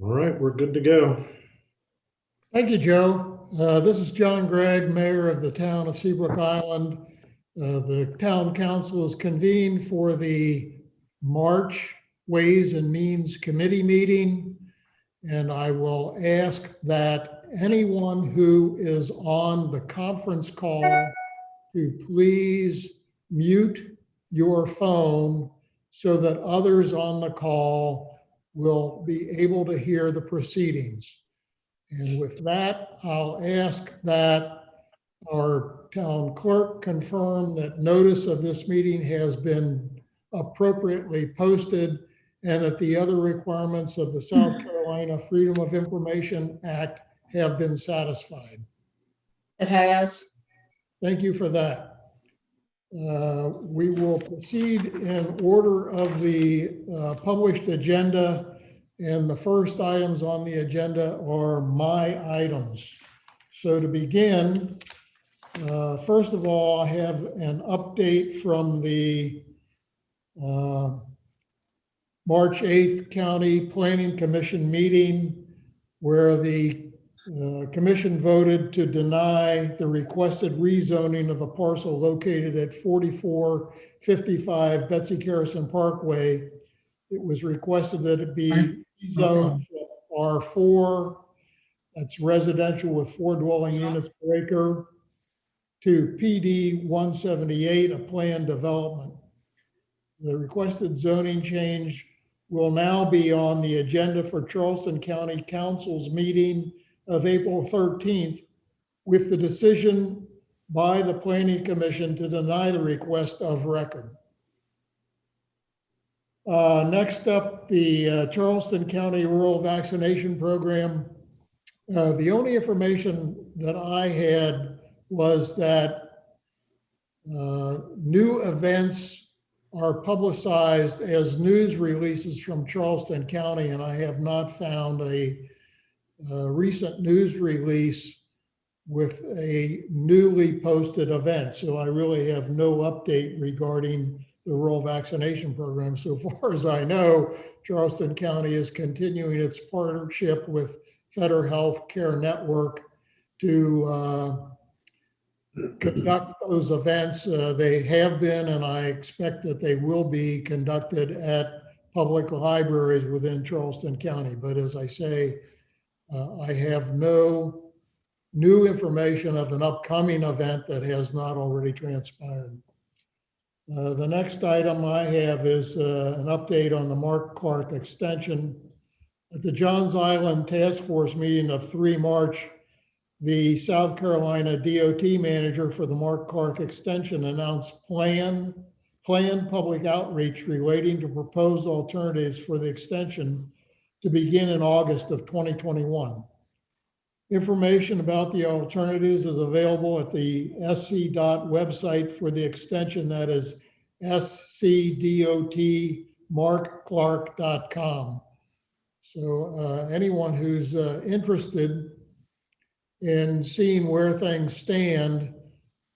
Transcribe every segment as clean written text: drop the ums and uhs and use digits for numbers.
All right, we're good to go. Thank you, Joe. This is John Gregg, Mayor of the town of Seabrook Island. The town council is convened for the March Ways and Means Committee meeting. And I will ask that anyone who is on the conference call to please mute your phone so that others on the call will be able to hear the proceedings. And with that, I'll ask that our town clerk confirm that notice of this meeting has been appropriately posted and that the other requirements of the South Carolina Freedom of Information Act have been satisfied. It has. Thank you for that. We will proceed in order of the published agenda. And the first items on the agenda are my items. So to begin, first of all, I have an update from the March 8th County Planning Commission meeting where the commission voted to deny the requested rezoning of the parcel located at 4455 Betsy Carrison Parkway. It was requested that it be zoned R4, that's residential with 4 dwelling units per acre, to PD 178, a planned development. The requested zoning change will now be on the agenda for Charleston County Council's meeting of April 13th with the decision by the Planning Commission to deny the request of record. Next up, the Charleston County Rural Vaccination Program. The only information that I had was that new events are publicized as news releases from Charleston County, and I have not found a recent news release with a newly posted event. So I really have no update regarding the rural vaccination program. So far as I know, Charleston County is continuing its partnership with Federal Health Care Network to conduct those events. They have been, and I expect that they will be conducted at public libraries within Charleston County. But as I say, I have no new information of an upcoming event that has not already transpired. The next item I have is an update on the Mark Clark extension. At the Johns Island Task Force meeting of 3 March, the South Carolina DOT manager for the Mark Clark extension announced planned public outreach relating to proposed alternatives for the extension to begin in August of 2021. Information about the alternatives is available at the SCDOT website for the extension, that is scdotmarkclark.com. So anyone who's interested in seeing where things stand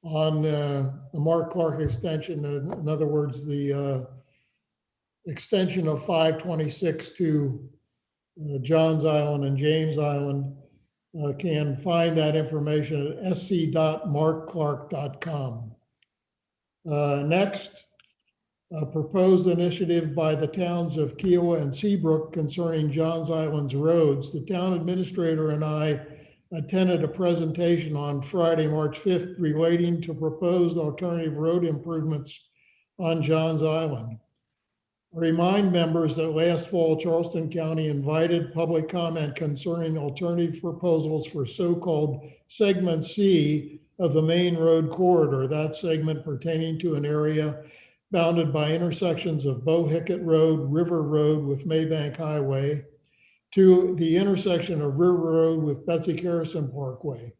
on the Mark Clark extension, in other words, the extension of 526 to Johns Island and James Island, can find that information at sc.markclark.com. Next, a proposed initiative by the towns of Kiowa and Seabrook concerning Johns Island's roads. The town administrator and I attended a presentation on Friday, March 5th, relating to proposed alternative road improvements on Johns Island. I remind members that last fall, Charleston County invited public comment concerning alternative proposals for so-called segment C of the main road corridor, that segment pertaining to an area bounded by intersections of Bohicket Road, River Road with Maybank Highway, to the intersection of River Road with Betsy Carrison Parkway.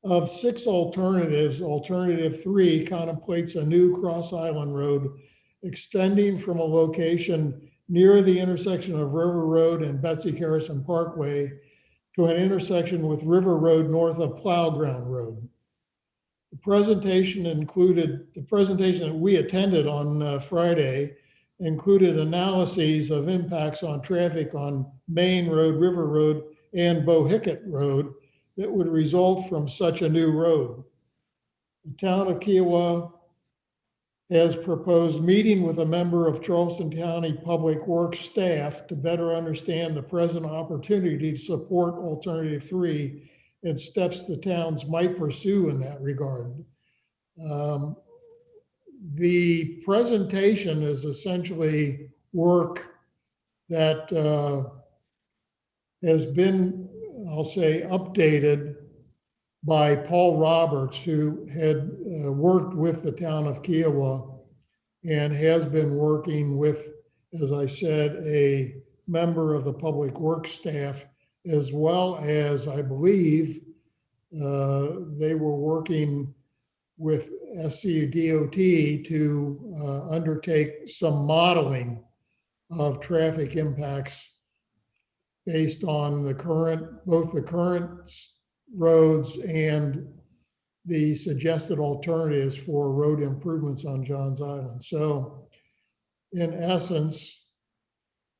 Of 6 alternatives, alternative 3 contemplates a new Cross Island Road extending from a location near the intersection of River Road and Betsy Carrison Parkway to an intersection with River Road north of Plowground Road. The presentation that we attended on Friday included analyses of impacts on traffic on Main Road, River Road, and Bohicket Road that would result from such a new road. The town of Kiowa has proposed meeting with a member of Charleston County Public Works staff to better understand the present opportunity to support Alternative 3 and steps the towns might pursue in that regard. The presentation is essentially work that has been, I'll say, updated by Paul Roberts, who had worked with the town of Kiowa and has been working with, as I said, a member of the Public Works staff, as well as, I believe, they were working with SCDOT to undertake some modeling of traffic impacts based on both the current roads and the suggested alternatives for road improvements on Johns Island. So in essence,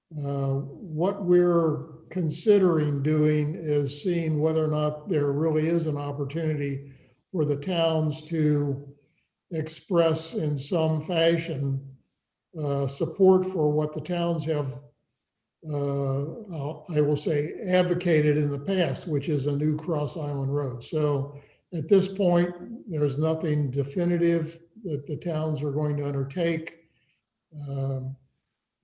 what we're considering doing is seeing whether or not there really is an opportunity for the towns to express in some fashion support for what the towns have, I will say, advocated in the past, which is a new Cross Island Road. So at this point, there's nothing definitive that the towns are going to undertake,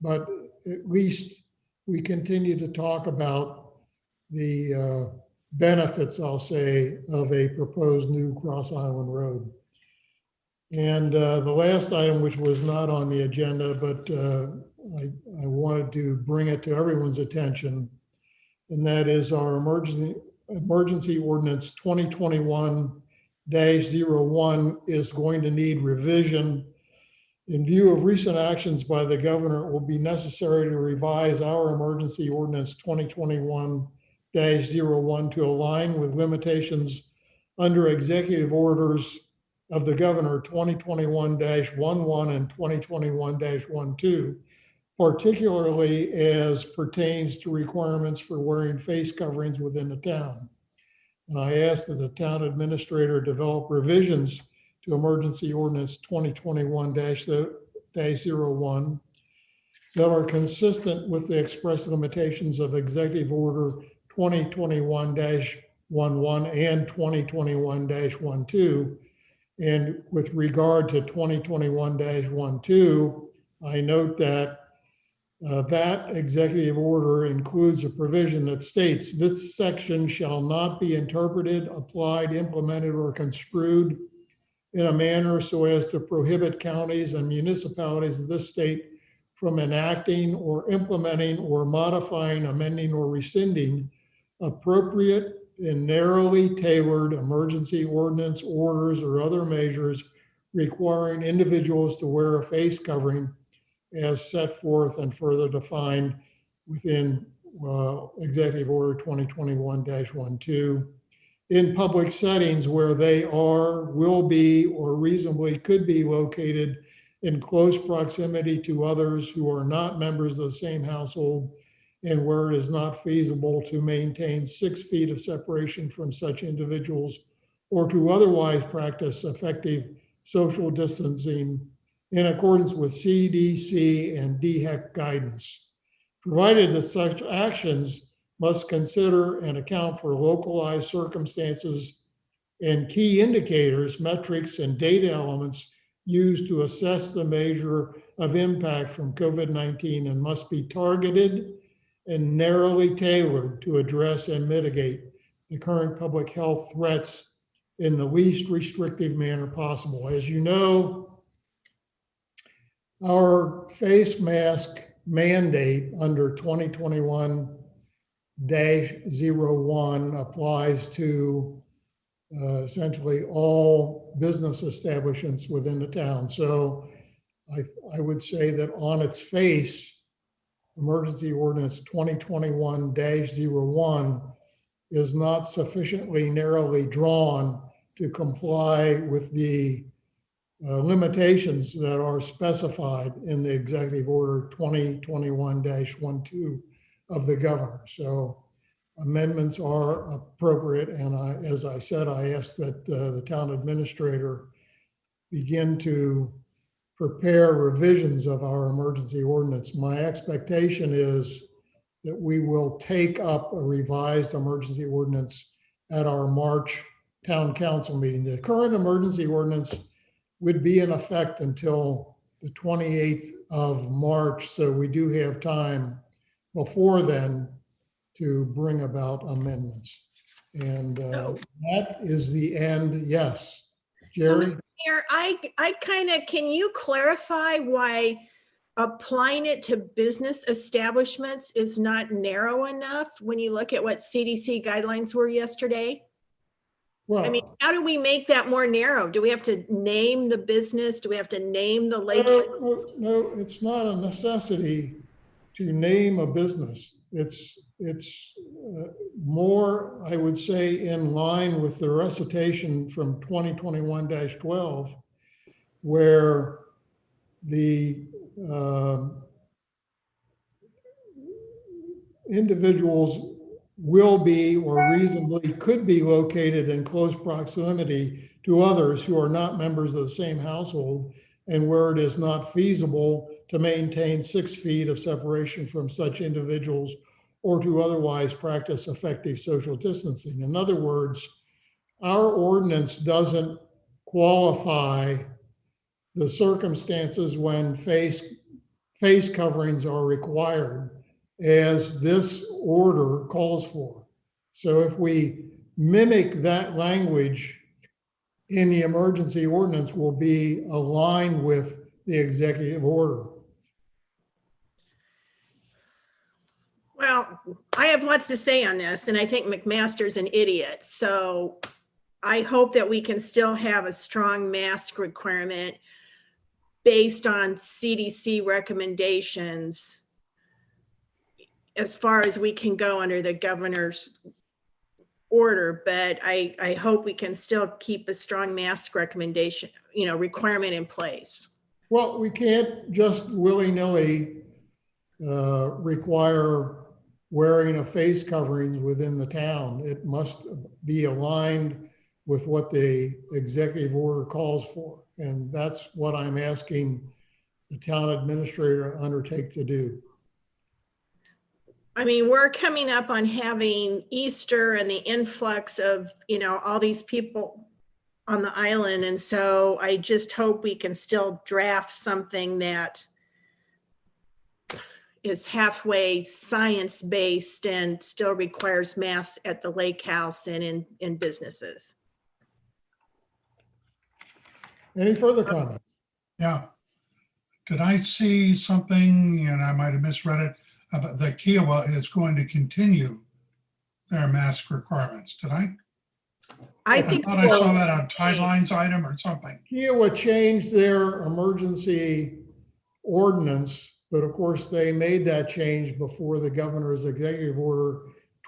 but at least we continue to talk about the benefits, I'll say, of a proposed new Cross Island Road. And the last item, which was not on the agenda, but I wanted to bring it to everyone's attention, and that is our emergency ordinance 2021-01 is going to need revision. In view of recent actions by the governor, it will be necessary to revise our emergency ordinance 2021-01 to align with limitations under executive orders of the governor 2021-11 and 2021-12, particularly as pertains to requirements for wearing face coverings within the town. And I asked that the town administrator develop revisions to emergency ordinance 2021-01 that are consistent with the express limitations of executive order 2021-11 and 2021-12. And with regard to 2021-12, I note that that executive order includes a provision that states this section shall not be interpreted, applied, implemented, or construed in a manner so as to prohibit counties and municipalities of this state from enacting or implementing or modifying, amending, or rescinding appropriate and narrowly tailored emergency ordinance, orders, or other measures requiring individuals to wear a face covering as set forth and further defined within Executive Order 2021-12 in public settings where they are, will be, or reasonably could be located in close proximity to others who are not members of the same household, and where it is not feasible to maintain 6 feet of separation from such individuals or to otherwise practice effective social distancing in accordance with CDC and DHEC guidance, provided that such actions must consider and account for localized circumstances and key indicators, metrics, and data elements used to assess the measure of impact from COVID-19 and must be targeted and narrowly tailored to address and mitigate the current public health threats in the least restrictive manner possible. As you know, our face mask mandate under 2021-01 applies to essentially all business establishments within the town. So I would say that on its face, emergency ordinance 2021-01 is not sufficiently narrowly drawn to comply with the limitations that are specified in the executive order 2021-12 of the governor. So amendments are appropriate. And as I said, I asked that the town administrator begin to prepare revisions of our emergency ordinance. My expectation is that we will take up a revised emergency ordinance at our March town council meeting. The current emergency ordinance would be in effect until the 28th of March. So we do have time before then to bring about amendments. And that is the end. Yes. So, Jerry? Mr. Mayor, I kind of, can you clarify why applying it to business establishments is not narrow enough when you look at what CDC guidelines were yesterday? I mean, Well, how do we make that more narrow? Do we have to name the business? Do we have to name the lake? no, it's not a necessity to name a business. It's more, I would say, in line with the recitation from 2021-12, where the individuals will be or reasonably could be located in close proximity to others who are not members of the same household, and where it is not feasible to maintain 6 feet of separation from such individuals or to otherwise practice effective social distancing. In other words, our ordinance doesn't qualify the circumstances when face coverings are required, as this order calls for. So if we mimic that language in the emergency ordinance, will be aligned with the executive order. Well, I have lots to say on this, and I think McMaster's an idiot. So I hope that we can still have a strong mask requirement based on CDC recommendations as far as we can go under the governor's order. But I hope we can still keep a strong mask recommendation, requirement in place. Well, we can't just willy-nilly require wearing of face coverings within the town. It must be aligned with what the executive order calls for. And that's what I'm asking the town administrator to undertake to do. I mean, we're coming up on having Easter and the influx of, all these people on the island. And so I just hope we can still draft something that is halfway science-based and still requires masks at the lake house and in businesses. Any further comments? Yeah. Did I see something, and I might have misread it, about that Kiowa is going to continue their mask requirements? Did I? I I think thought I saw that on Tidelines item or something. Kiowa changed their emergency ordinance, but of course they made that change before the governor's executive order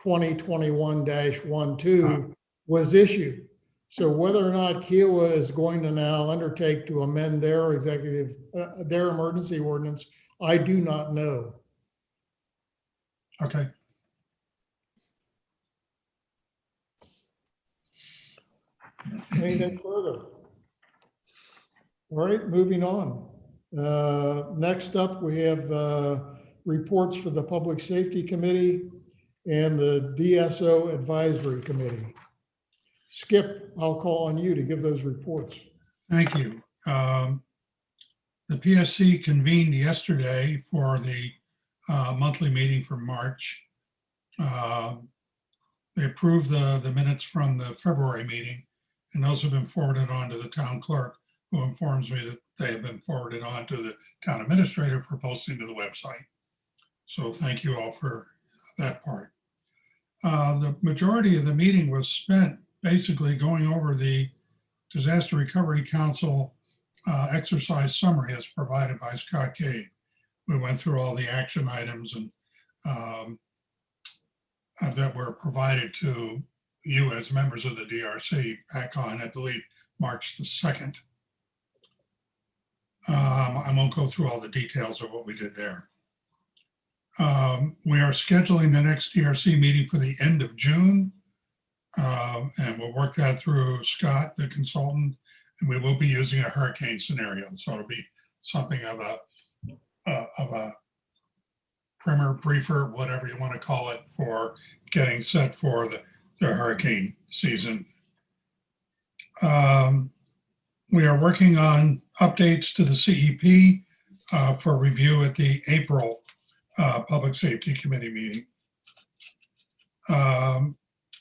2021-12 was issued. So whether or not Kiowa is going to now undertake to amend their their emergency ordinance, I do not know. Okay. Anything further? All right, moving on. Next up, we have reports for the Public Safety Committee and the DSO Advisory Committee. Skip, I'll call on you to give those reports. Thank you. The PSC convened yesterday for the monthly meeting for March. They approved the minutes from the February meeting, and those have been forwarded on to the town clerk, who informs me that they have been forwarded on to the town administrator for posting to the website. So thank you all for that part. The majority of the meeting was spent basically going over the Disaster Recovery Council exercise summary as provided by Scott Cade. We went through all the action items and that were provided to you as members of the DRC back on, I believe, March the 2nd. I won't go through all the details of what we did there. We are scheduling the next ERC meeting for the end of June. And we'll work that through Scott, the consultant, and we will be using a hurricane scenario. So it'll be something of a primer, briefer, whatever you want to call it, for getting set for the hurricane season. We are working on updates to the CEP for review at the April Public Safety Committee meeting.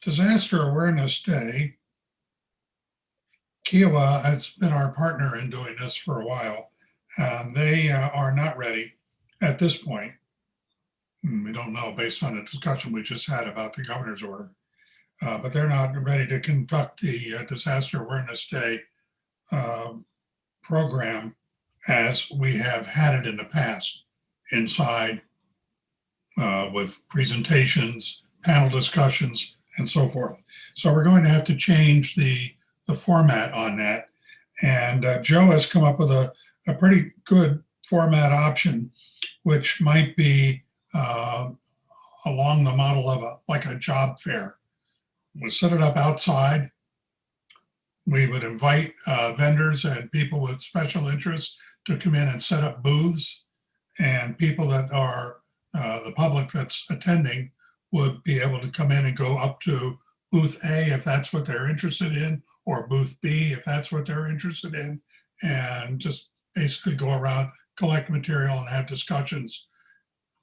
Disaster Awareness Day. Kiowa has been our partner in doing this for a while. They are not ready at this point. We don't know based on the discussion we just had about the governor's order, but they're not ready to conduct the Disaster Awareness Day program as we have had it in the past, inside with presentations, panel discussions, and so forth. So we're going to have to change the format on that. And Joe has come up with a pretty good format option, which might be along the model of like a job fair. We'll set it up outside. We would invite vendors and people with special interests to come in and set up booths, and people that are the public that's attending would be able to come in and go up to booth A if that's what they're interested in, or booth B if that's what they're interested in, and just basically go around, collect material, and have discussions.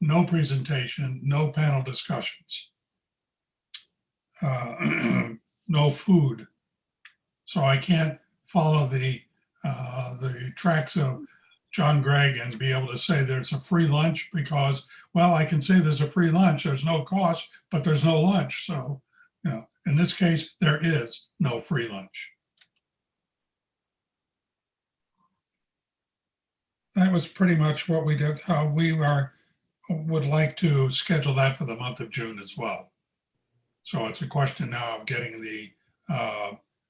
No presentation, no panel discussions, no food. So I can't follow the tracks of John Gregg and be able to say there's a free lunch because, well, I can say there's a free lunch, there's no cost, but there's no lunch. So, you know, in this case, there is no free lunch. That was pretty much what we did. We would like to schedule that for the month of June as well. So it's a question now of getting the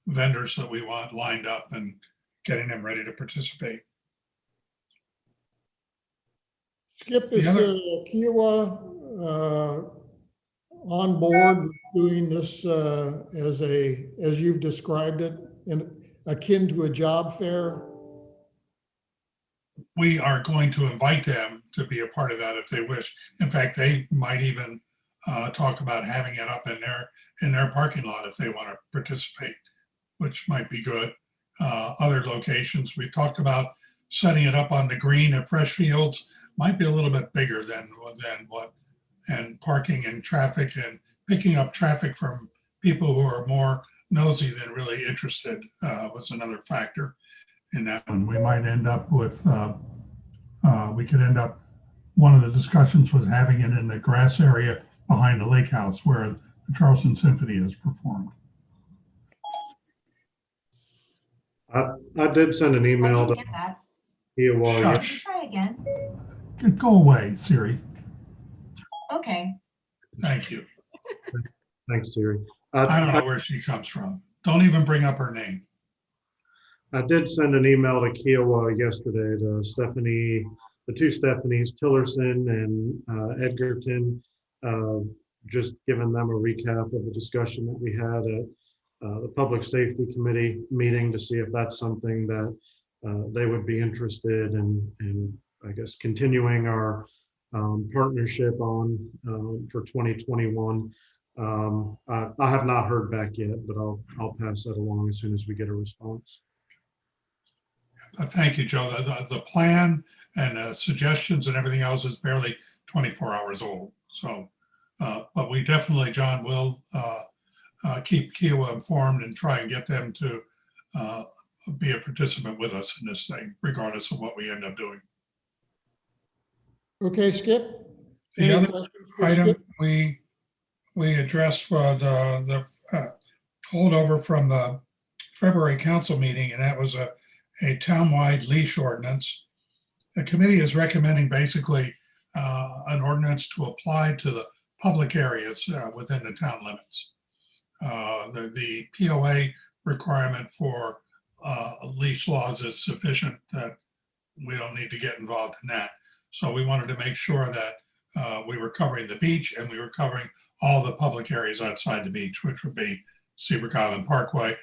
vendors that we want lined up and getting them ready to participate. Skip, is Kiowa on board with doing this as you've described it, akin to a job fair? We are going to invite them to be a part of that if they wish. In fact, they might even talk about having it up in their parking lot if they want to participate, which might be good. Other locations, we talked about setting it up on the green at Freshfields, might be a little bit bigger than what, and parking and traffic and picking up traffic from people who are more nosy than really interested was another factor in that one. We might end up with, one of the discussions was having it in the grass area behind the lake house where the Charleston Symphony is performed. I did send an email to Kiowa. Shush. Try again. Go away, Siri. Okay. Thank you. Thanks, Siri. I don't know where she comes from. Don't even bring up her name. I did send an email to Kiowa yesterday to Stephanie, the two Stephanies, Tillerson and Edgerton, just giving them a recap of the discussion that we had at the Public Safety Committee meeting to see if that's something that they would be interested in, I guess, continuing our partnership on for 2021. I have not heard back yet, but I'll pass that along as soon as we get a response. Thank you, Joe. The plan and suggestions and everything else is barely 24 hours old. So, but we definitely, John, will keep Kiowa informed and try and get them to be a participant with us in this thing, regardless of what we end up doing. Okay, Skip. The Any other questions for item Skip? we addressed was the holdover from the February council meeting, and that was a townwide leash ordinance. The committee is recommending basically an ordinance to apply to the public areas within the town limits. The POA requirement for leash laws is sufficient that we don't need to get involved in that. So we wanted to make sure that we were covering the beach and we were covering all the public areas outside the beach, which would be Seabrook Island Parkway.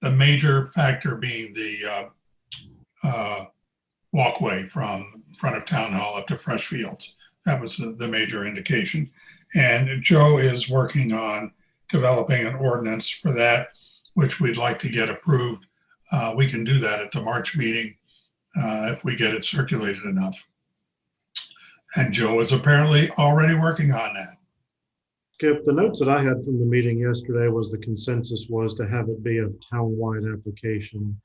The major factor being the walkway from front of Town Hall up to Fresh Fields. That was the major indication. And Joe is working on developing an ordinance for that, which we'd like to get approved. We can do that at the March meeting if we get it circulated enough. And Joe is apparently already working on that. Skip, the notes that I had from the meeting yesterday was the consensus was to have it be a town-wide application,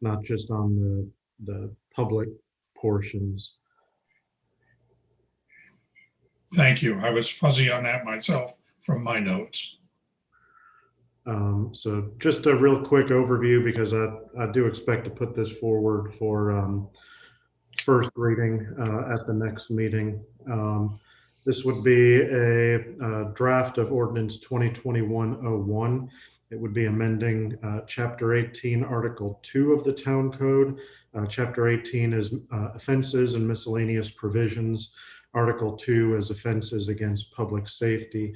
not just on the public portions. Thank you. I was fuzzy on that myself from my notes. So just a real quick overview, because I do expect to put this forward for first reading at the next meeting. This would be a draft of ordinance 2021-01. It would be amending Chapter 18, Article 2 of the Town Code. Chapter 18 is offenses and miscellaneous provisions. Article 2 is offenses against public safety.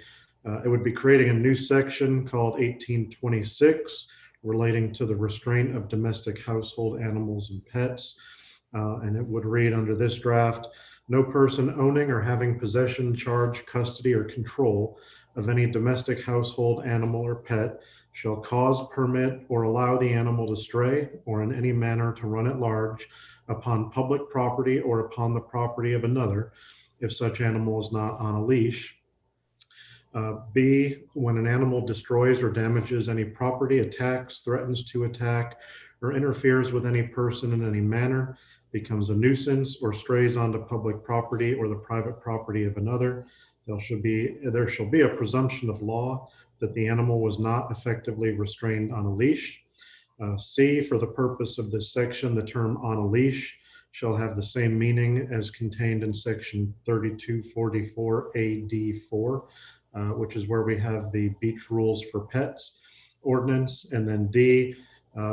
It would be creating a new section called 1826 relating to the restraint of domestic household animals and pets. And it would read under this draft, no person owning or having possession, charge, custody, or control of any domestic household animal or pet shall cause, permit, or allow the animal to stray or in any manner to run at large upon public property or upon the property of another, if such animal is not on a leash. B, when an animal destroys or damages any property, attacks, threatens to attack, or interferes with any person in any manner, becomes a nuisance, or strays onto public property or the private property of another, there shall be a presumption of law that the animal was not effectively restrained on a leash. C, for the purpose of this section, the term on a leash shall have the same meaning as contained in section 3244 AD4, which is where we have the beach rules for pets ordinance. And then D,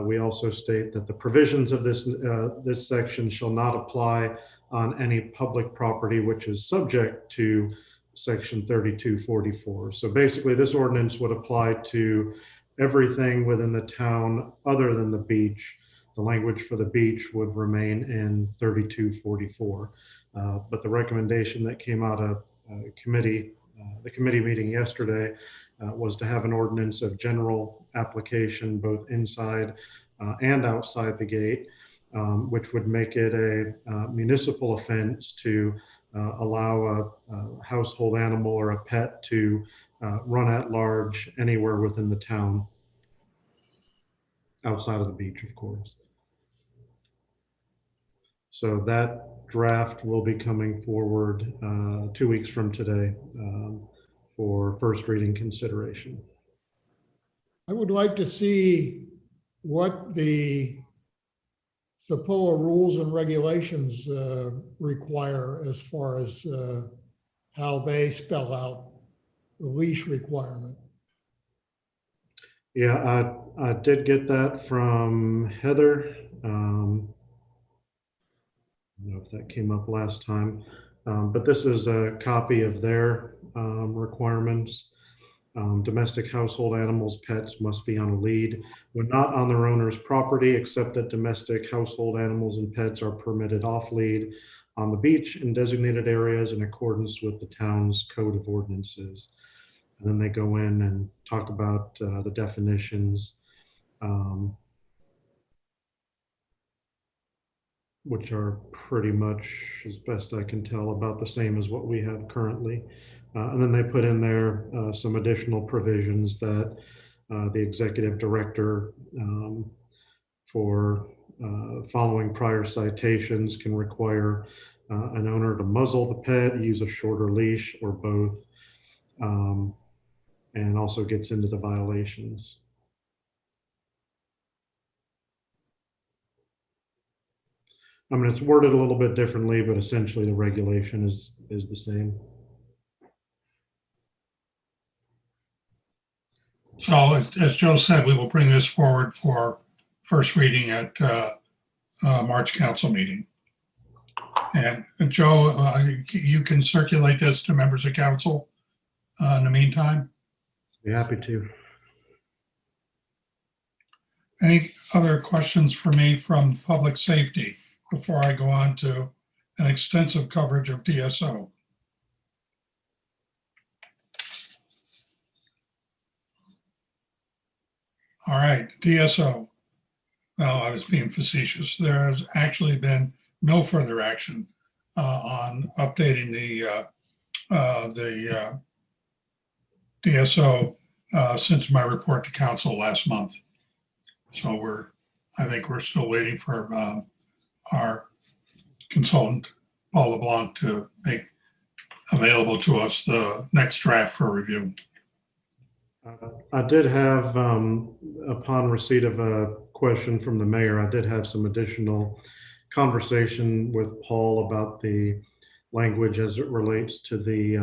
we also state that the provisions of this section shall not apply on any public property which is subject to section 3244. So basically this ordinance would apply to everything within the town other than the beach. The language for the beach would remain in 3244. But the recommendation that came out of the committee meeting yesterday was to have an ordinance of general application both inside and outside the gate, which would make it a municipal offense to allow a household animal or a pet to run at large anywhere within the town, outside of the beach, of course. So that draft will be coming forward 2 weeks from today for first reading consideration. I would like to see what the SAPOA rules and regulations require as far as how they spell out the leash requirement. Yeah, I did get that from Heather. I don't know if that came up last time, but this is a copy of their requirements. Domestic household animals, pets must be on a lead when not on their owner's property, except that domestic household animals and pets are permitted off lead on the beach in designated areas in accordance with the town's code of ordinances. And then they go in and talk about the definitions, which are pretty much, as best I can tell, about the same as what we have currently. And then they put in there some additional provisions that the executive director for following prior citations can require an owner to muzzle the pet, use a shorter leash, or both, and also gets into the violations. I mean, it's worded a little bit differently, but essentially the regulation is the same. So as Joe said, we will bring this forward for first reading at March council meeting. And Joe, you can circulate this to members of council in the meantime. Be happy to. Any other questions for me from public safety before I go on to an extensive coverage of DSO? All right, DSO. Well, I was being facetious. There has actually been no further action on updating the DSO since my report to council last month. So I think we're still waiting for our consultant, Paul LeBlanc, to make available to us the next draft for review. I did have, upon receipt of a question from the mayor, I did have some additional conversation with Paul about the language as it relates to the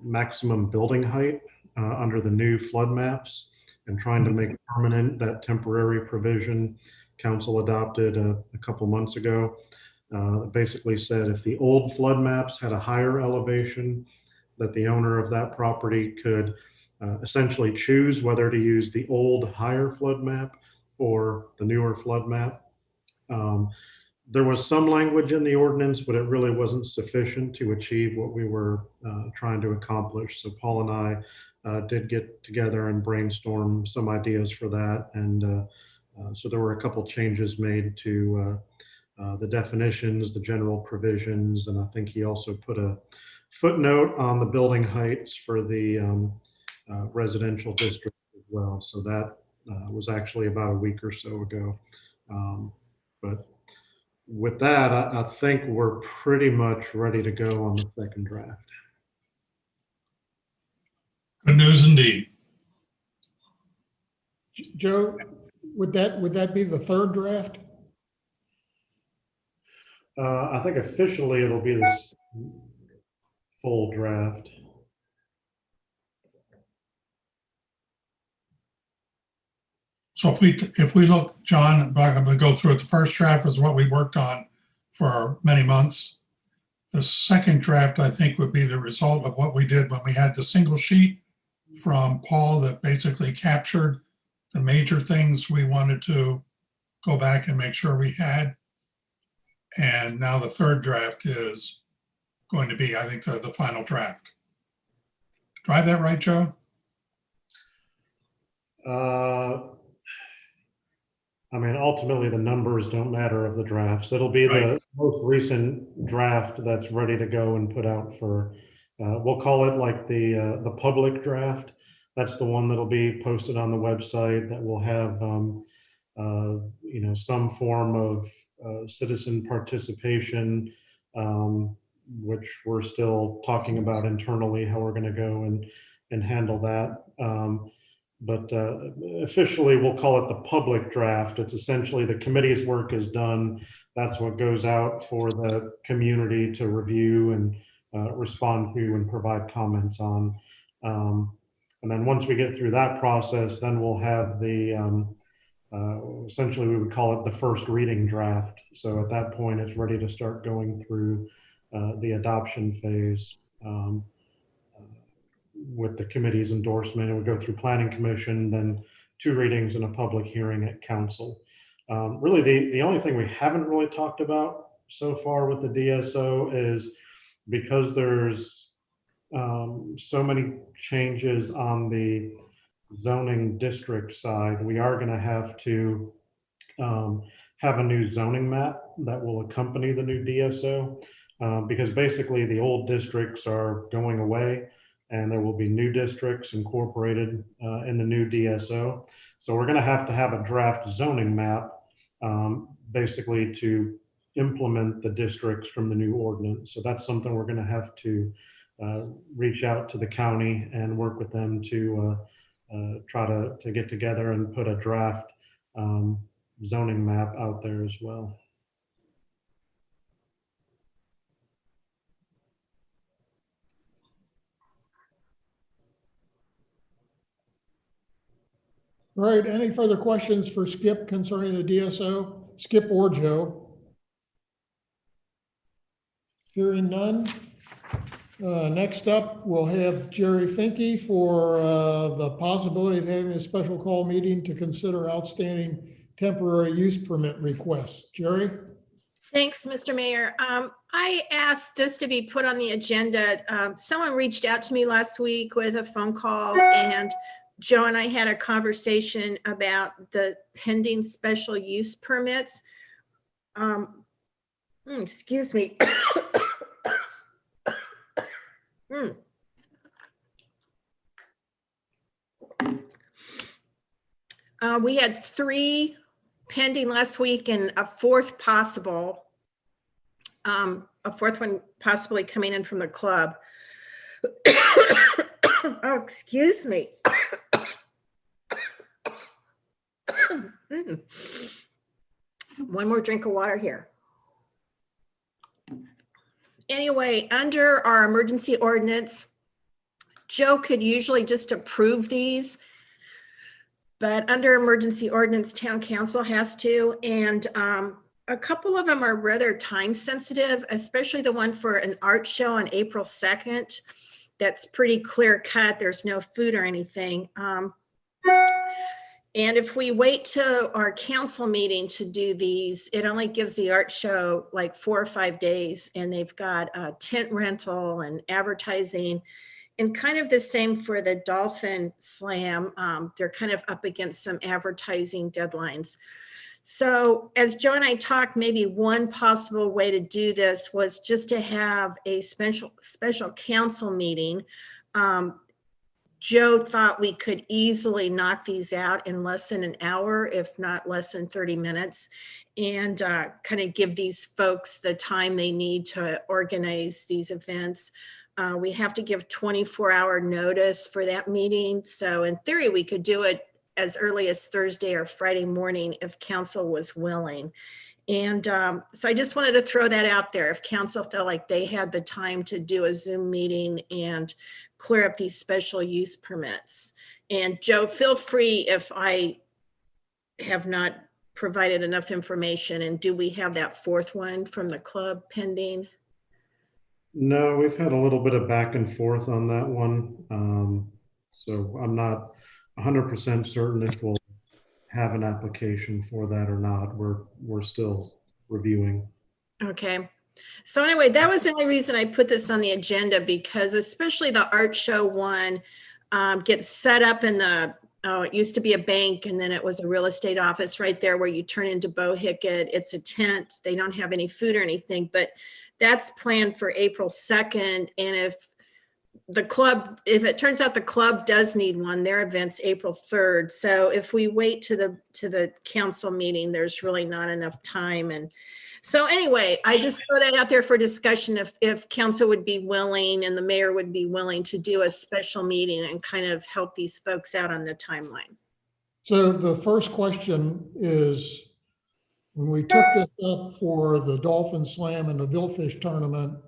maximum building height under the new flood maps, and trying to make permanent that temporary provision council adopted a couple months ago. Basically said if the old flood maps had a higher elevation, that the owner of that property could essentially choose whether to use the old higher flood map or the newer flood map. There was some language in the ordinance, but it really wasn't sufficient to achieve what we were trying to accomplish. So Paul and I did get together and brainstorm some ideas for that. And so there were a couple changes made to the definitions, the general provisions, and I think he also put a footnote on the building heights for the residential district as well. So that was actually about a week or so ago. But with that, I think we're pretty much ready to go on the second draft. Good news indeed. Joe, would that be the third draft? I think officially it'll be this full draft. So if we look, John, I'm going to go through it. The first draft was what we worked on for many months. The second draft, I think, would be the result of what we did when we had the single sheet from Paul that basically captured the major things we wanted to go back and make sure we had. And now the third draft is going to be, I think, the final draft. Do I have that right, Joe? I mean, ultimately, the numbers don't matter of the drafts. It'll be the most recent draft that's ready to go and put out for, we'll call it like the public draft. That's the one that'll be posted on the website that will have, some form of citizen participation, which we're still talking about internally, how we're going to go and handle that. But officially, we'll call it the public draft. It's essentially the committee's work is done. That's what goes out for the community to review and respond to and provide comments on. And then once we get through that process, then we'll have the, essentially we would call it the first reading draft. So at that point, it's ready to start going through the adoption phase. With the committee's endorsement, it would go through planning commission, then 2 readings and a public hearing at council. Really, the only thing we haven't really talked about so far with the DSO is because there's so many changes on the zoning district side, we are going to have to have a new zoning map that will accompany the new DSO because basically the old districts are going away, and there will be new districts incorporated in the new DSO. So we're going to have a draft zoning map basically to implement the districts from the new ordinance. So that's something we're going to have to reach out to the county and work with them to try to get together and put a draft zoning map out there as well. All right, any further questions for Skip concerning the DSO? Skip or Joe? Hearing none. Next up, we'll have Jerry Finke for the possibility of having a special call meeting to consider outstanding temporary use permit requests. Jerry? Thanks, Mr. Mayor. I asked this to be put on the agenda. Someone reached out to me last week with a phone call, and Joe and I had a conversation about the pending special use permits. Excuse me. We had 3 pending last week and a 4th possible, a 4th one possibly coming in from the club. Oh, excuse me. One more drink of water here. Anyway, under our emergency ordinance, Joe could usually just approve these, but under emergency ordinance, town council has to. And a couple of them are rather time sensitive, especially the one for an art show on April 2nd. That's pretty clear cut. There's no food or anything. And if we wait to our council meeting to do these, it only gives the art show like 4 or 5 days, and they've got a tent rental and advertising, and kind of the same for the Dolphin Slam. They're kind of up against some advertising deadlines. So as Joe and I talked, maybe one possible way to do this was just to have a special council meeting. Joe thought we could easily knock these out in less than an hour, if not less than 30 minutes, and kind of give these folks the time they need to organize these events. We have to give 24-hour notice for that meeting. So in theory, we could do it as early as Thursday or Friday morning if council was willing. And so I just wanted to throw that out there. If council felt like they had the time to do a Zoom meeting and clear up these special use permits. And Joe, feel free if I have not provided enough information. And do we have that 4th one from the club pending? No, we've had a little bit of back and forth on that one. So I'm not 100% certain if we'll have an application for that or not. We're still reviewing. Okay. So anyway, that was the only reason I put this on the agenda, because especially the art show one gets set up in the, it used to be a bank, and then it was a real estate office right there where you turn into Bohicket. It's a tent. They don't have any food or anything, but that's planned for April 2nd. And if it turns out the club does need one, their event's April 3rd. So if we wait to the council meeting, there's really not enough time. And so anyway, I just throw that out there for discussion if council would be willing and the mayor would be willing to do a special meeting and kind of help these folks out on the timeline. So the first question is, when we took this up for the Dolphin Slam and the Billfish Tournament,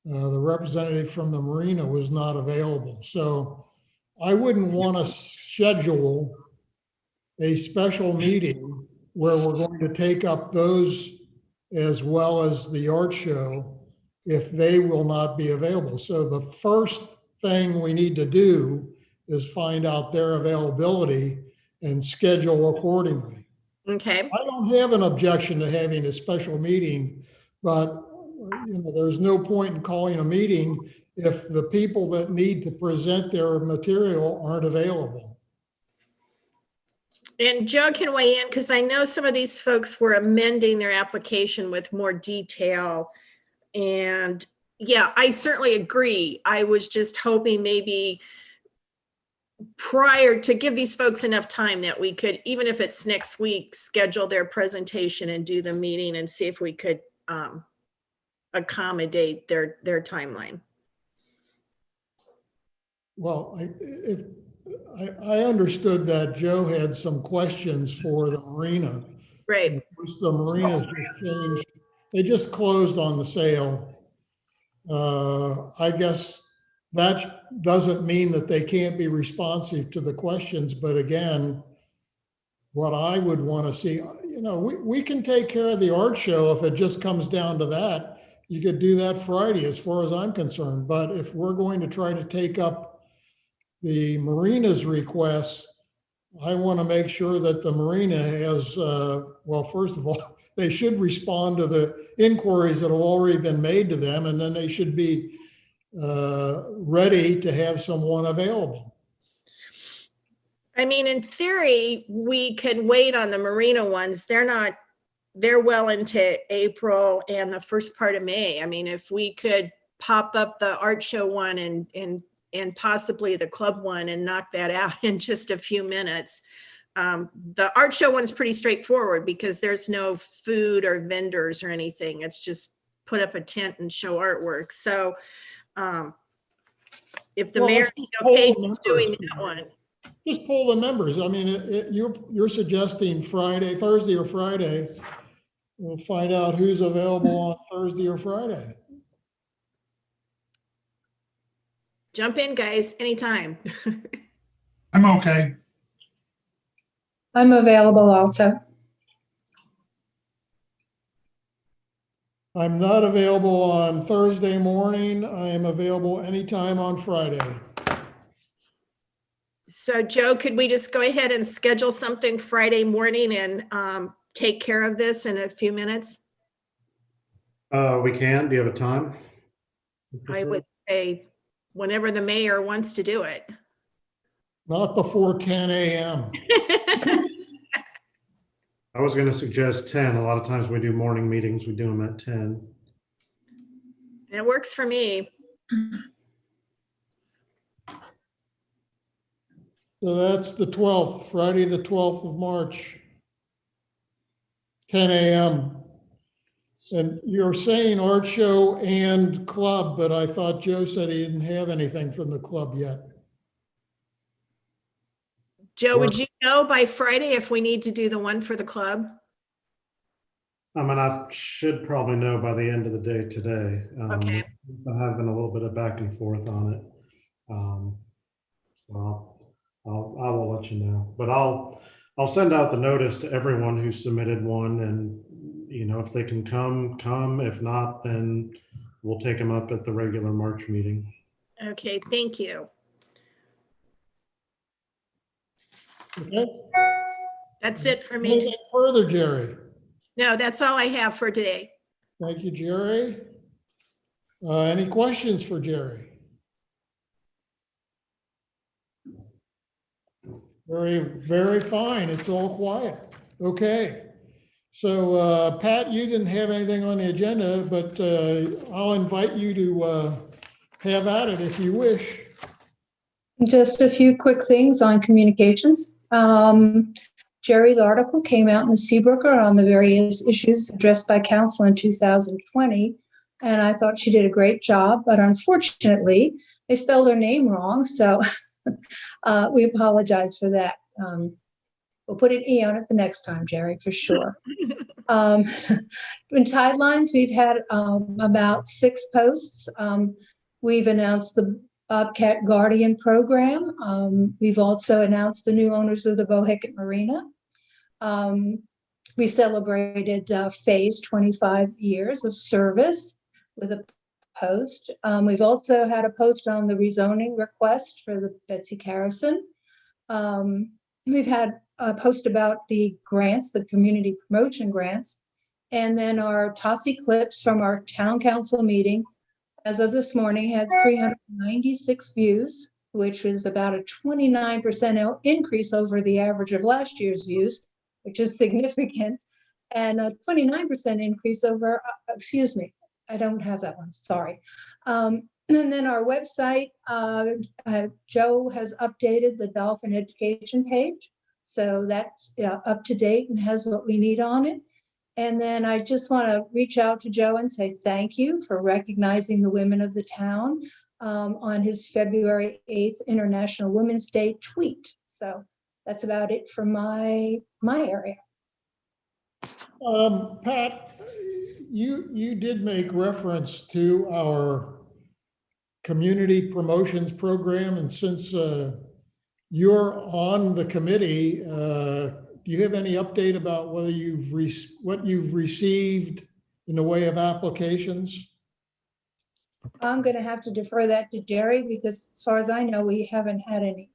the representative from the marina was not available. So I wouldn't want to schedule a special meeting where we're going to take up those as well as the art show if they will not be available. So the first thing we need to do is find out their availability and schedule accordingly. Okay. I don't have an objection to having a special meeting, but there's no point in calling a meeting if the people that need to present their material aren't available. And Joe can weigh in, because I know some of these folks were amending their application with more detail. And yeah, I certainly agree. I was just hoping maybe prior to give these folks enough time that we could, even if it's next week, schedule their presentation and do the meeting and see if we could accommodate their timeline. Well, I understood that Joe had some questions for the marina. Right. Of course, the marina's just changed. They just closed on the sale. I guess that doesn't mean that they can't be responsive to the questions. But again, what I would want to see, we can take care of the art show if it just comes down to that. you could do that Friday as far as I'm concerned. But if we're going to try to take up the marina's requests, I want to make sure that the marina has, well, first of all, they should respond to the inquiries that have already been made to them, and then they should be ready to have someone available. I mean, in theory, we could wait on the marina ones. They're well into April and the first part of May. I mean, if we could pop up the art show one and possibly the club one and knock that out in just a few minutes. The art show one's pretty straightforward because there's no food or vendors or anything. It's just put up a tent and show artwork. So if the Well, mayor let's is just poll okay the with doing members. that one. Just poll the members. I mean, you're suggesting Thursday or Friday. We'll find out who's available on Thursday or Friday. Jump in, guys, anytime. I'm okay. I'm available also. I'm not available on Thursday morning. I am available anytime on Friday. So Joe, could we just go ahead and schedule something Friday morning and take care of this in a few minutes? We can. Do you have a time? I would say whenever the mayor wants to do it. Not before 10 a.m. I was going to suggest 10. A lot of times we do morning meetings. We do them at 10. It works for me. So that's the 12th, Friday, the 12th of March, 10 a.m. And you're saying art show and club, but I thought Joe said he didn't have anything from the club yet. Joe, would you know by Friday if we need to do the one for the club? I mean, I should probably know by the end of the day today. Okay. I'm having a little bit of back and forth on it. So I will let you know, but I'll send out the notice to everyone who submitted one, and you know, if they can come. If not, then we'll take them up at the regular March meeting. Okay, thank you. Okay. That's it for me. Anything further, Jerry? No, that's all I have for today. Thank you, Jerry. Any questions for Jerry? Very, very fine. It's all quiet. Okay. So Pat, you didn't have anything on the agenda, but I'll invite you to have at it if you wish. Just a few quick things on communications. Jerry's article came out in the Seabrooker on the various issues addressed by council in 2020. And I thought she did a great job, but unfortunately, they spelled her name wrong. So we apologize for that. We'll put an E on it the next time, Jerry, for sure. In Tidelines, we've had about 6 posts. We've announced the Bobcat Guardian program. We've also announced the new owners of the Bohicket Marina. We celebrated Faye's 25 years of service with a post. We've also had a post on the rezoning request for the Betsy Carrison. We've had a post about the grants, the community promotion grants, and then our Tossie clips from our town council meeting as of this morning had 396 views, which was about a 29% increase over the average of last year's views, which is significant, and a 29% increase over, excuse me, I don't have that one, sorry. And then our website, Joe has updated the dolphin education page. So that's up to date and has what we need on it. And then I just want to reach out to Joe and say thank you for recognizing the women of the town on his February 8th International Women's Day tweet. So that's about it for my area. Pat, you did make reference to our community promotions program, and since you're on the committee, do you have any update about whether what you've received in the way of applications? I'm going to have to defer that to Jerry because as far as I know, we haven't had any.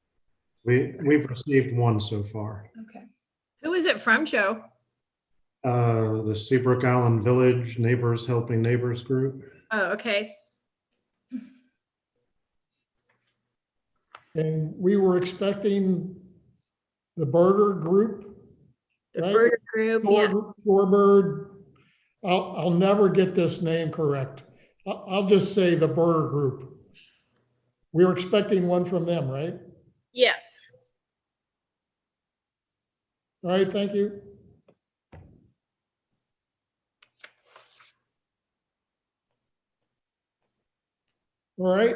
We've received one so far. Okay. Who is it from, Joe? The Seabrook Island Village Neighbors Helping Neighbors Group. Oh, okay. And we were expecting the Birder Group, The right? birder group, yeah. Shorebird. I'll never get this name correct. I'll just say the Birder Group. We were expecting one from them, right? Yes. All right, thank you. All right,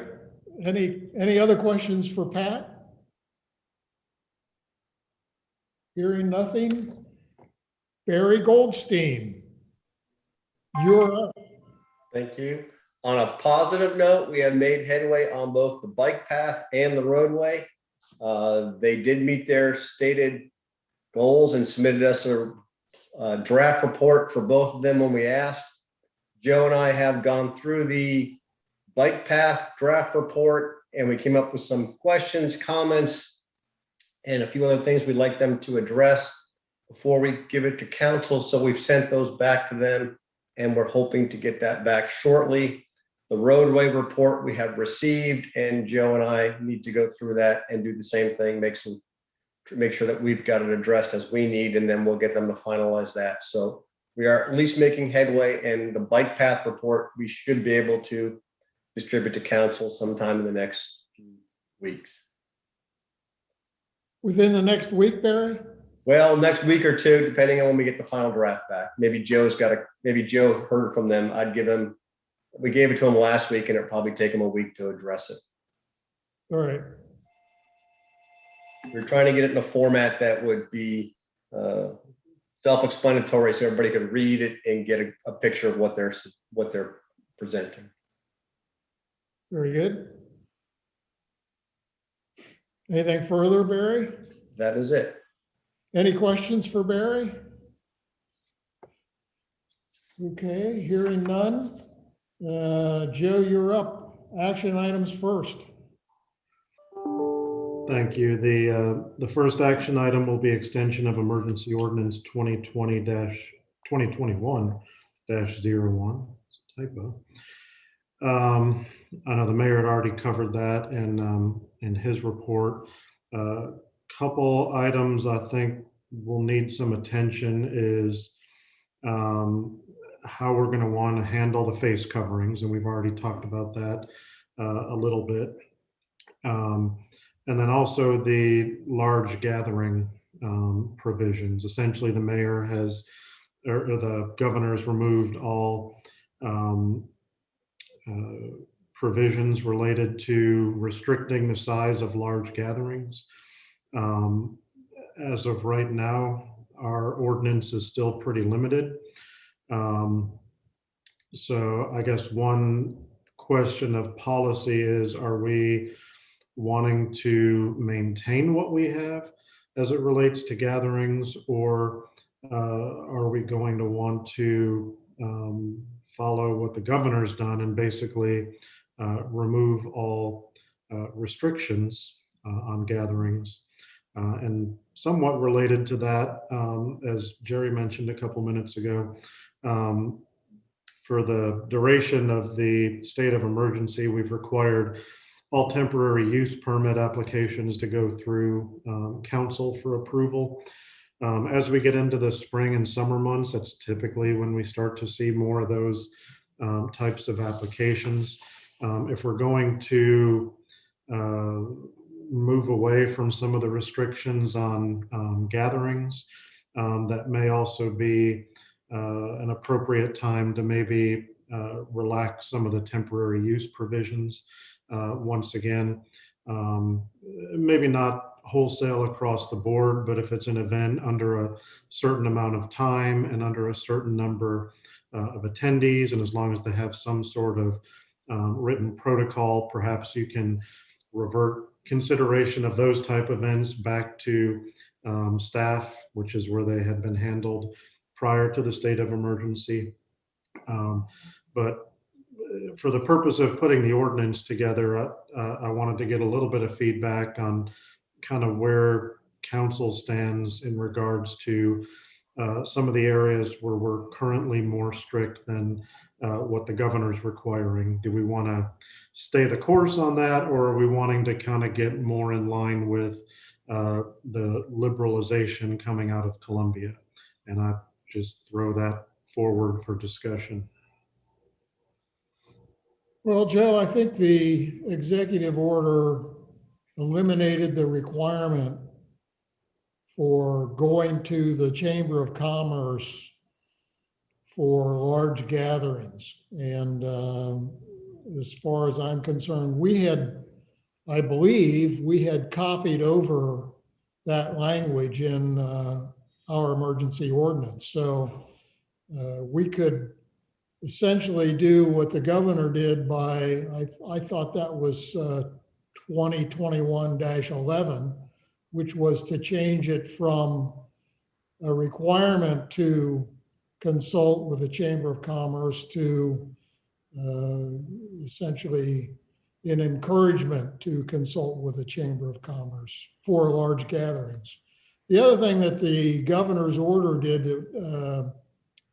any other questions for Pat? Hearing nothing. Barry Goldstein, you're up. Thank you. On a positive note, we have made headway on both the bike path and the roadway. They did meet their stated goals and submitted us a draft report for both of them when we asked. Joe and I have gone through the bike path draft report and we came up with some questions, comments, and a few other things we'd like them to address before we give it to council. So we've sent those back to them and we're hoping to get that back shortly. The roadway report we have received, and Joe and I need to go through that and do the same thing, make sure that we've got it addressed as we need, and then we'll get them to finalize that. So we are at least making headway, and the bike path report, we should be able to distribute to council sometime in the next few weeks. Within the next week, Barry? Well, next week or two, depending on when we get the final draft back. Maybe Joe heard from them. We gave it to him last week and it'll probably take him a week to address it. All right, We're trying to get it in a format that would be self-explanatory so everybody could read it and get a picture of what they're presenting. very good. Anything further, Barry? That is it. Any questions for Barry? Okay, hearing none. Joe, you're up. Action items first. Thank you. The first action item will be extension of emergency ordinance 2021-01. It's a typo. I know the mayor had already covered that in his report. Couple items I think will need some attention is how we're going to want to handle the face coverings, and we've already talked about that a little bit. And then also the large gathering provisions. Essentially, the mayor has, or the governor has removed all provisions related to restricting the size of large gatherings. As of right now, our ordinance is still pretty limited. So I guess one question of policy is, are we wanting to maintain what we have as it relates to gatherings, or are we going to want to follow what the governor's done and basically remove all restrictions on gatherings? And somewhat related to that, as Jerry mentioned a couple minutes ago, for the duration of the state of emergency, we've required all temporary use permit applications to go through council for approval. As we get into the spring and summer months, that's typically when we start to see more of those types of applications. If we're going to move away from some of the restrictions on gatherings, that may also be an appropriate time to maybe relax some of the temporary use provisions. Once again, maybe not wholesale across the board, but if it's an event under a certain amount of time and under a certain number of attendees, and as long as they have some sort of written protocol, perhaps you can revert consideration of those type events back to staff, which is where they had been handled prior to the state of emergency. But for the purpose of putting the ordinance together, I wanted to get a little bit of feedback on kind of where council stands in regards to some of the areas where we're currently more strict than what the governor's requiring. Do we want to stay the course on that, or are we wanting to kind of get more in line with the liberalization coming out of Columbia? And I just throw that forward for discussion. Well, Joe, I think the executive order eliminated the requirement for going to the Chamber of Commerce for large gatherings. And as far as I'm concerned, I believe we had copied over that language in our emergency ordinance. So we could essentially do what the governor did by, I thought that was 2021-11, which was to change it from a requirement to consult with the Chamber of Commerce to essentially an encouragement to consult with the Chamber of Commerce for large gatherings. The other thing that the governor's order did,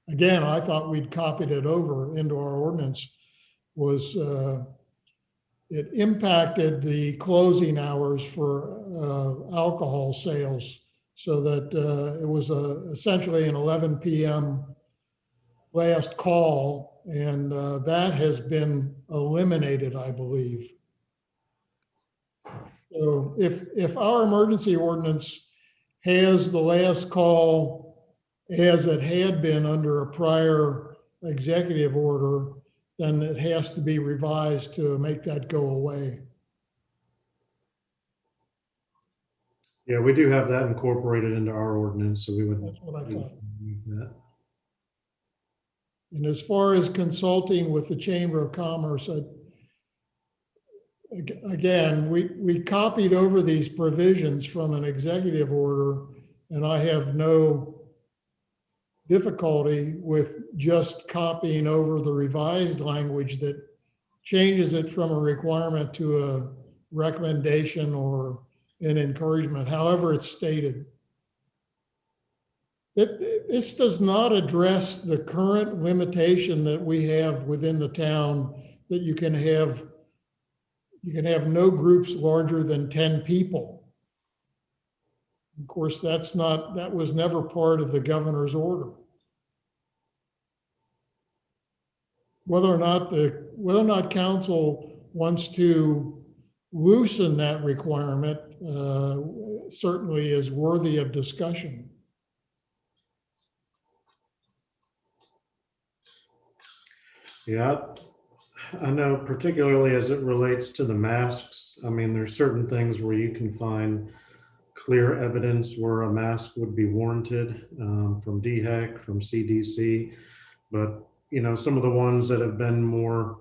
again, I thought we'd copied it over into our ordinance, was it impacted the closing hours for alcohol sales, so that it was essentially an 11 p.m. last call, and that has been eliminated, I believe. So if our emergency ordinance has the last call as it had been under a prior executive order, then it has to be revised to make that go away. Yeah, we do have that incorporated into our ordinance, so we would. That's what I thought. That. And as far as consulting with the Chamber of Commerce, again, we copied over these provisions from an executive order, and I have no difficulty with just copying over the revised language that changes it from a requirement to a recommendation or an encouragement, however it's stated. This does not address the current limitation that we have within the town that you can have no groups larger than 10 people. Of course, that was never part of the governor's order. Whether or not council wants to loosen that requirement certainly is worthy of discussion. Yeah, I know, particularly as it relates to the masks. I mean, there's certain things where you can find clear evidence where a mask would be warranted from DHEC, from CDC, but some of the ones that have been more,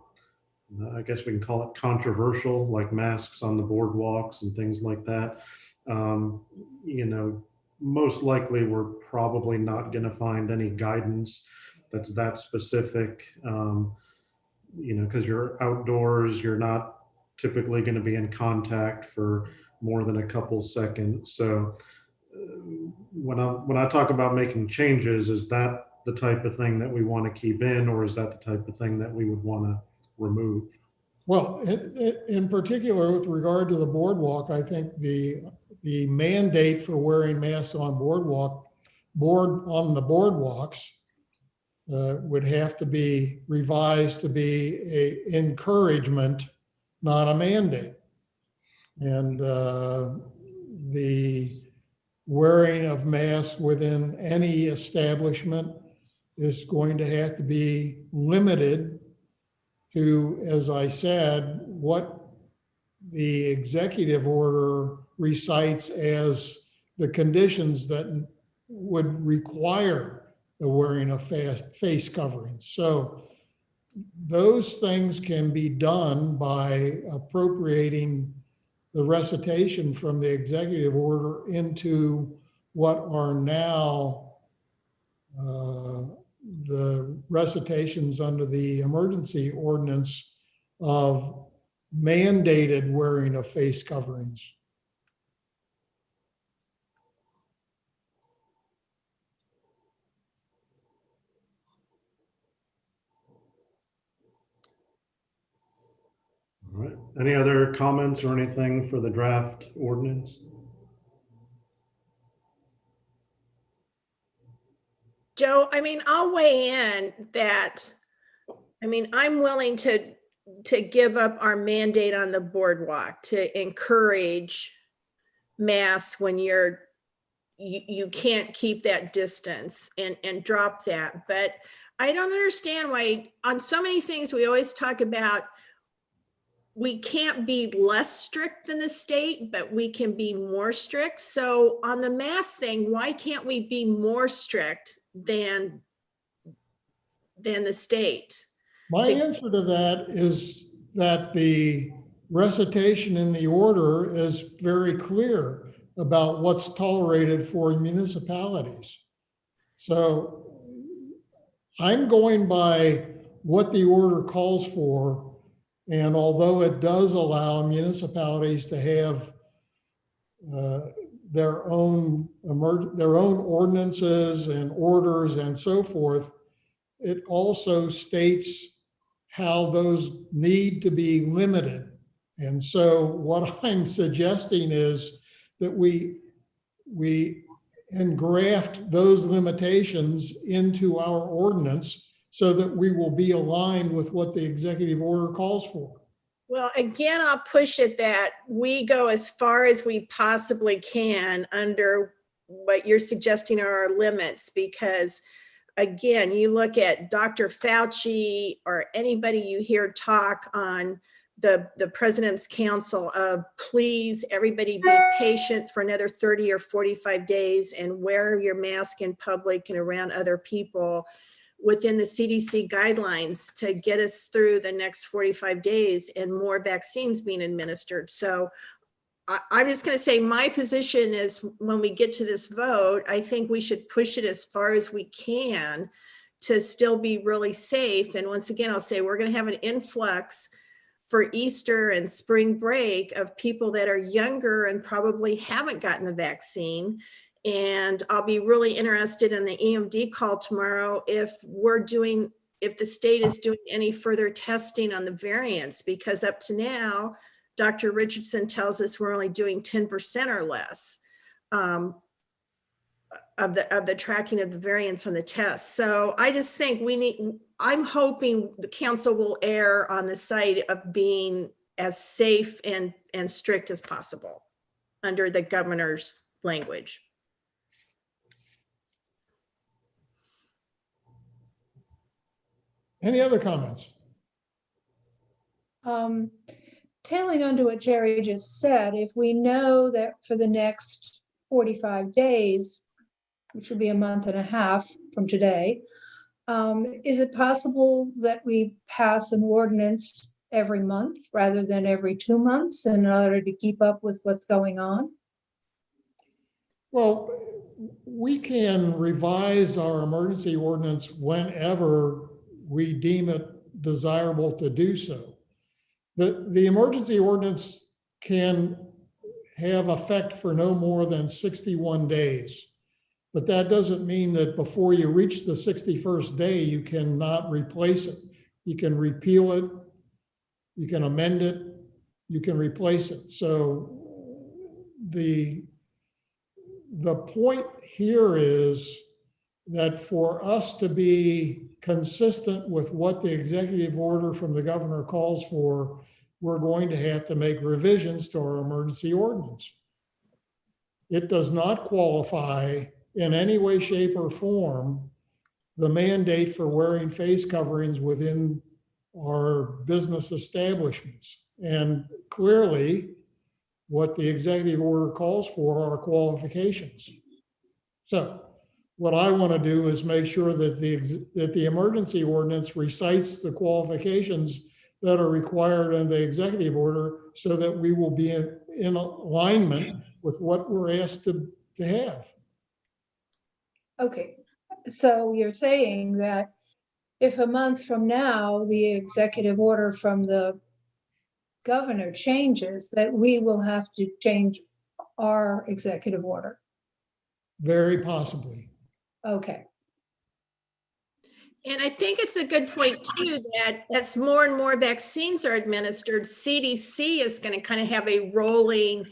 I guess we can call it controversial, like masks on the boardwalks and things like that. Most likely we're probably not going to find any guidance that's that specific, because you're outdoors, you're not typically going to be in contact for more than a couple seconds. So when I talk about making changes, is that the type of thing that we want to keep in, or is that the type of thing that we would want to remove? Well, in particular, with regard to the boardwalk, I think the mandate for wearing masks on the boardwalks would have to be revised to be an encouragement, not a mandate. And the wearing of masks within any establishment is going to have to be limited to, as I said, what the executive order recites as the conditions that would require the wearing of face coverings. So those things can be done by appropriating the recitation from the executive order into what are now the recitations under the emergency ordinance of mandated wearing of face coverings. All right. Any other comments or anything for the draft ordinance? Joe, I mean, I'll weigh in that, I mean, I'm willing to give up our mandate on the boardwalk to encourage masks when you can't keep that distance and drop that. But I don't understand why on so many things we always talk about we can't be less strict than the state, but we can be more strict. So on the mask thing, why can't we be more strict than the state? My answer to that is that the recitation in the order is very clear about what's tolerated for municipalities. So I'm going by what the order calls for. And although it does allow municipalities to have their own ordinances and orders and so forth, it also states how those need to be limited. And so what I'm suggesting is that we engraft those limitations into our ordinance so that we will be aligned with what the executive order calls for. Well, again, I'll push it that we go as far as we possibly can under what you're suggesting are our limits, because again, you look at Dr. Fauci or anybody you hear talk on the president's council of please, everybody be patient for another 30 or 45 days and wear your mask in public and around other people within the CDC guidelines to get us through the next 45 days and more vaccines being administered. So I'm just going to say my position is when we get to this vote, I think we should push it as far as we can to still be really safe. And once again, I'll say we're going to have an influx for Easter and spring break of people that are younger and probably haven't gotten the vaccine. And I'll be really interested in the EMD call tomorrow if the state is doing any further testing on the variants, because up to now, Dr. Richardson tells us we're only doing 10% or less of the tracking of the variants on the test. So I just think I'm hoping the council will err on the side of being as safe and strict as possible under the governor's language. Any other comments? Tailing onto what Jerry just said, if we know that for the next 45 days, which will be a month and a half from today, is it possible that we pass an ordinance every month rather than every 2 months in order to keep up with what's going on? Well, we can revise our emergency ordinance whenever we deem it desirable to do so. The emergency ordinance can have effect for no more than 61 days. But that doesn't mean that before you reach the 61st day, you cannot replace it. You can repeal it, you can amend it, you can replace it. So the point here is that for us to be consistent with what the executive order from the governor calls for, we're going to have to make revisions to our emergency ordinance. It does not qualify in any way, shape, or form the mandate for wearing face coverings within our business establishments. And clearly, what the executive order calls for are qualifications. So what I want to do is make sure that the emergency ordinance recites the qualifications that are required in the executive order so that we will be in alignment with what we're asked to have. Okay, So you're saying that if a month from now, the executive order from the governor changes, that we will have to change our executive order? Very possibly. Okay, And I think it's a good point too, that as more and more vaccines are administered, CDC is going to kind of have a rolling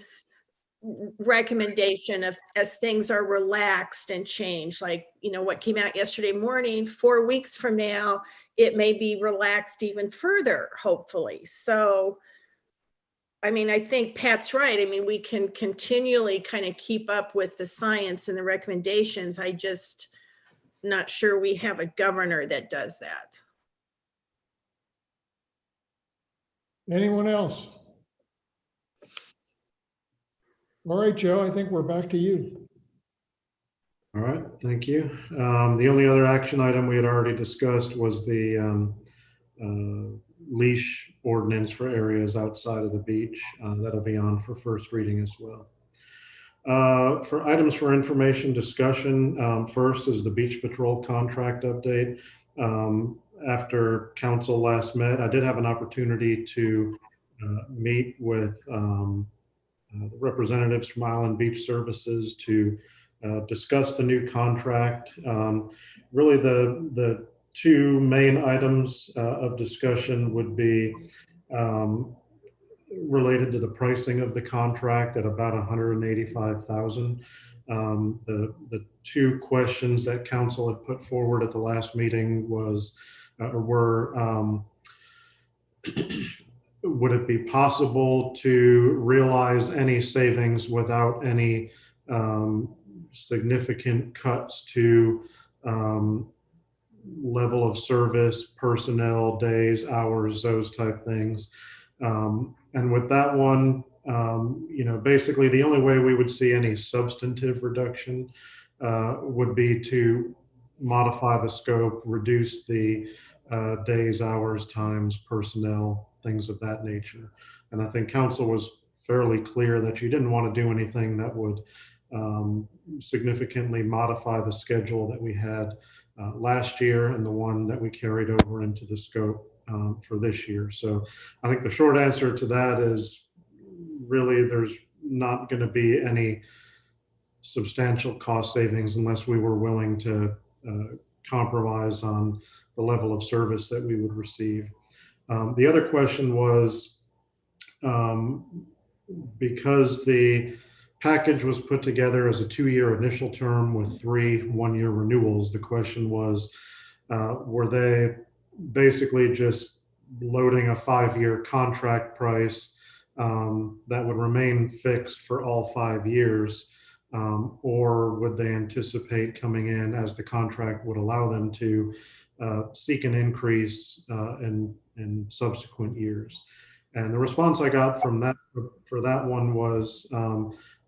recommendation of as things are relaxed and changed, like, what came out yesterday morning, 4 weeks from now, it may be relaxed even further, hopefully. So, I mean, I think Pat's right. I mean, we can continually kind of keep up with the science and the recommendations. I just not sure we have a governor that does that. Anyone else? All right, Joe, I think we're back to you. All right, thank you. The only other action item we had already discussed was the leash ordinance for areas outside of the beach. That'll be on for first reading as well. For items for information discussion, first is the Beach Patrol contract update. After council last met, I did have an opportunity to meet with representatives from Island Beach Services to discuss the new contract. Really, the two main items of discussion would be related to the pricing of the contract at about $185,000. The two questions that council had put forward at the last meeting were would it be possible to realize any savings without any significant cuts to level of service, personnel, days, hours, those type things. And with that one, basically the only way we would see any substantive reduction would be to modify the scope, reduce the days, hours, times, personnel, things of that nature. And I think council was fairly clear that you didn't want to do anything that would significantly modify the schedule that we had last year and the one that we carried over into the scope for this year. So I think the short answer to that is really there's not going to be any substantial cost savings unless we were willing to compromise on the level of service that we would receive. The other question was, because the package was put together as a 2-year initial term with 3 one-year renewals, the question was, were they basically just loading a 5-year contract price that would remain fixed for all 5 years? Or would they anticipate coming in, as the contract would allow them to, seek an increase in subsequent years? And the response I got from that for that one was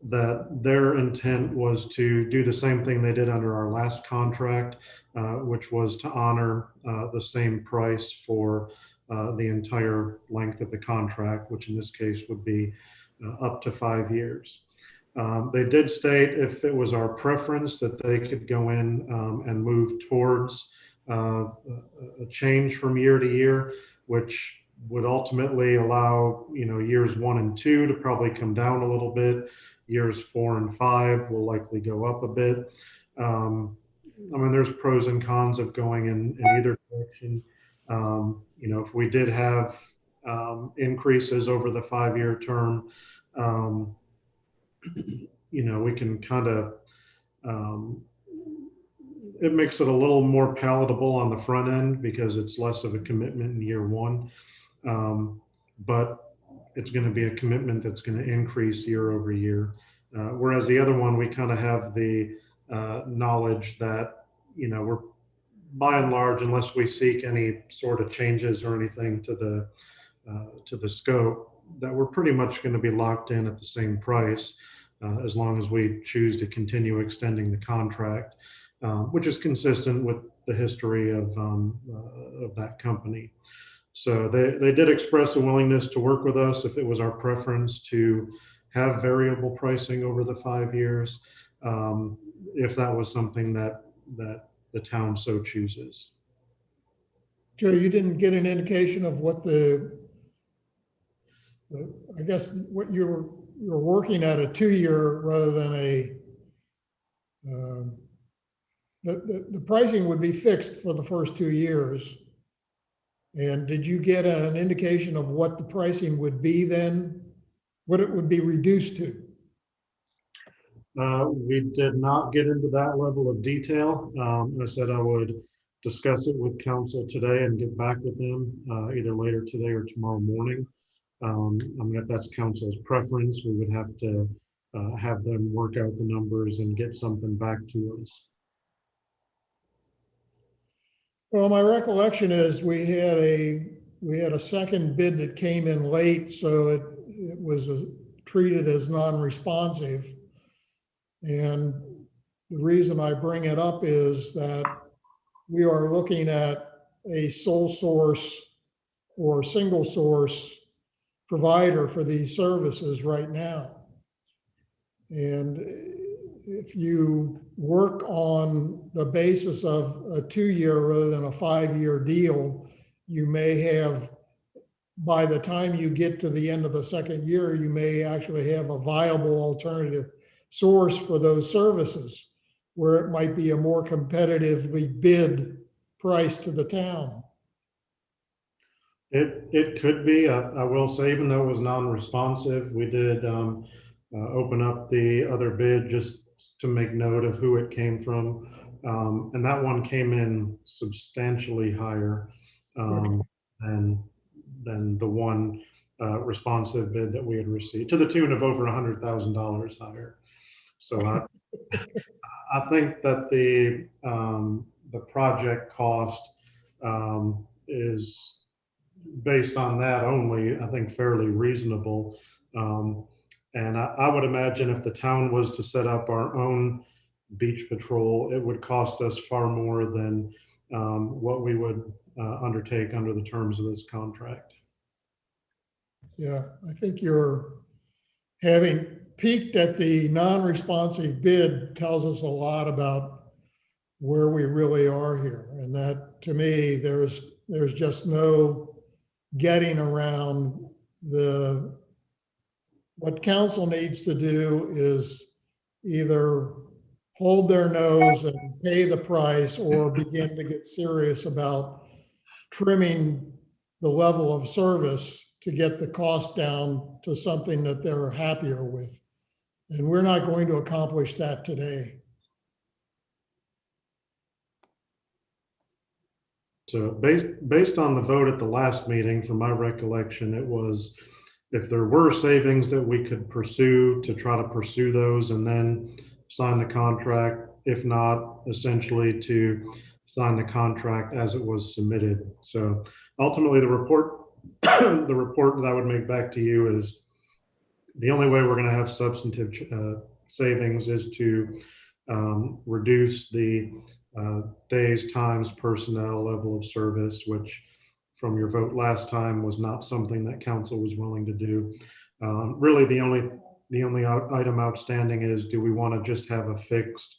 that their intent was to do the same thing they did under our last contract, which was to honor the same price for the entire length of the contract, which in this case would be up to 5 years. They did state if it was our preference that they could go in and move towards a change from year to year, which would ultimately allow years 1 and 2 to probably come down a little bit. Years 4 and 5 will likely go up a bit. I mean, there's pros and cons of going in either direction. If we did have increases over the 5-year term, we can kind of, it makes it a little more palatable on the front end because it's less of a commitment in year 1. But it's going to be a commitment that's going to increase year over year. Whereas the other one, we kind of have the knowledge that, we're by and large, unless we seek any sort of changes or anything to the scope, that we're pretty much going to be locked in at the same price as long as we choose to continue extending the contract, which is consistent with the history of that company. So they did express a willingness to work with us if it was our preference to have variable pricing over the 5 years, if that was something that the town so chooses. Joe, you didn't get an indication of what I guess what you're working at a 2-year rather than the pricing would be fixed for the first 2 years. And did you get an indication of what the pricing would be then? What it would be reduced to? We did not get into that level of detail. I said I would discuss it with council today and get back with them either later today or tomorrow morning. I mean, if that's council's preference, we would have to have them work out the numbers and get something back to us. Well, my recollection is we had a second bid that came in late, so it was treated as non-responsive. And the reason I bring it up is that we are looking at a sole source or single source provider for these services right now. And if you work on the basis of a 2-year rather than a 5-year deal, you may have, by the time you get to the end of the second year, you may actually have a viable alternative source for those services where it might be a more competitively bid price to the town. It could be. I will say, even though it was non-responsive, we did open up the other bid just to make note of who it came from. And that one came in substantially higher than the one responsive bid that we had received, to the tune of over $100,000 higher. So I think that the project cost is, based on that only, I think fairly reasonable. And I would imagine if the town was to set up our own beach patrol, it would cost us far more than what we would undertake under the terms of this contract. Yeah, I think you're having peaked at the non-responsive bid tells us a lot about where we really are here. And that, to me, there's just no getting around what council needs to do is either hold their nose and pay the price or begin to get serious about trimming the level of service to get the cost down to something that they're happier with. And we're not going to accomplish that today. So based on the vote at the last meeting, from my recollection, it was, if there were savings that we could pursue, to try to pursue those and then sign the contract. If not, essentially to sign the contract as it was submitted. So ultimately the report that I would make back to you is the only way we're going to have substantive savings is to reduce the days, times, personnel, level of service, which from your vote last time was not something that council was willing to do. Really, the only item outstanding is, do we want to just have a fixed,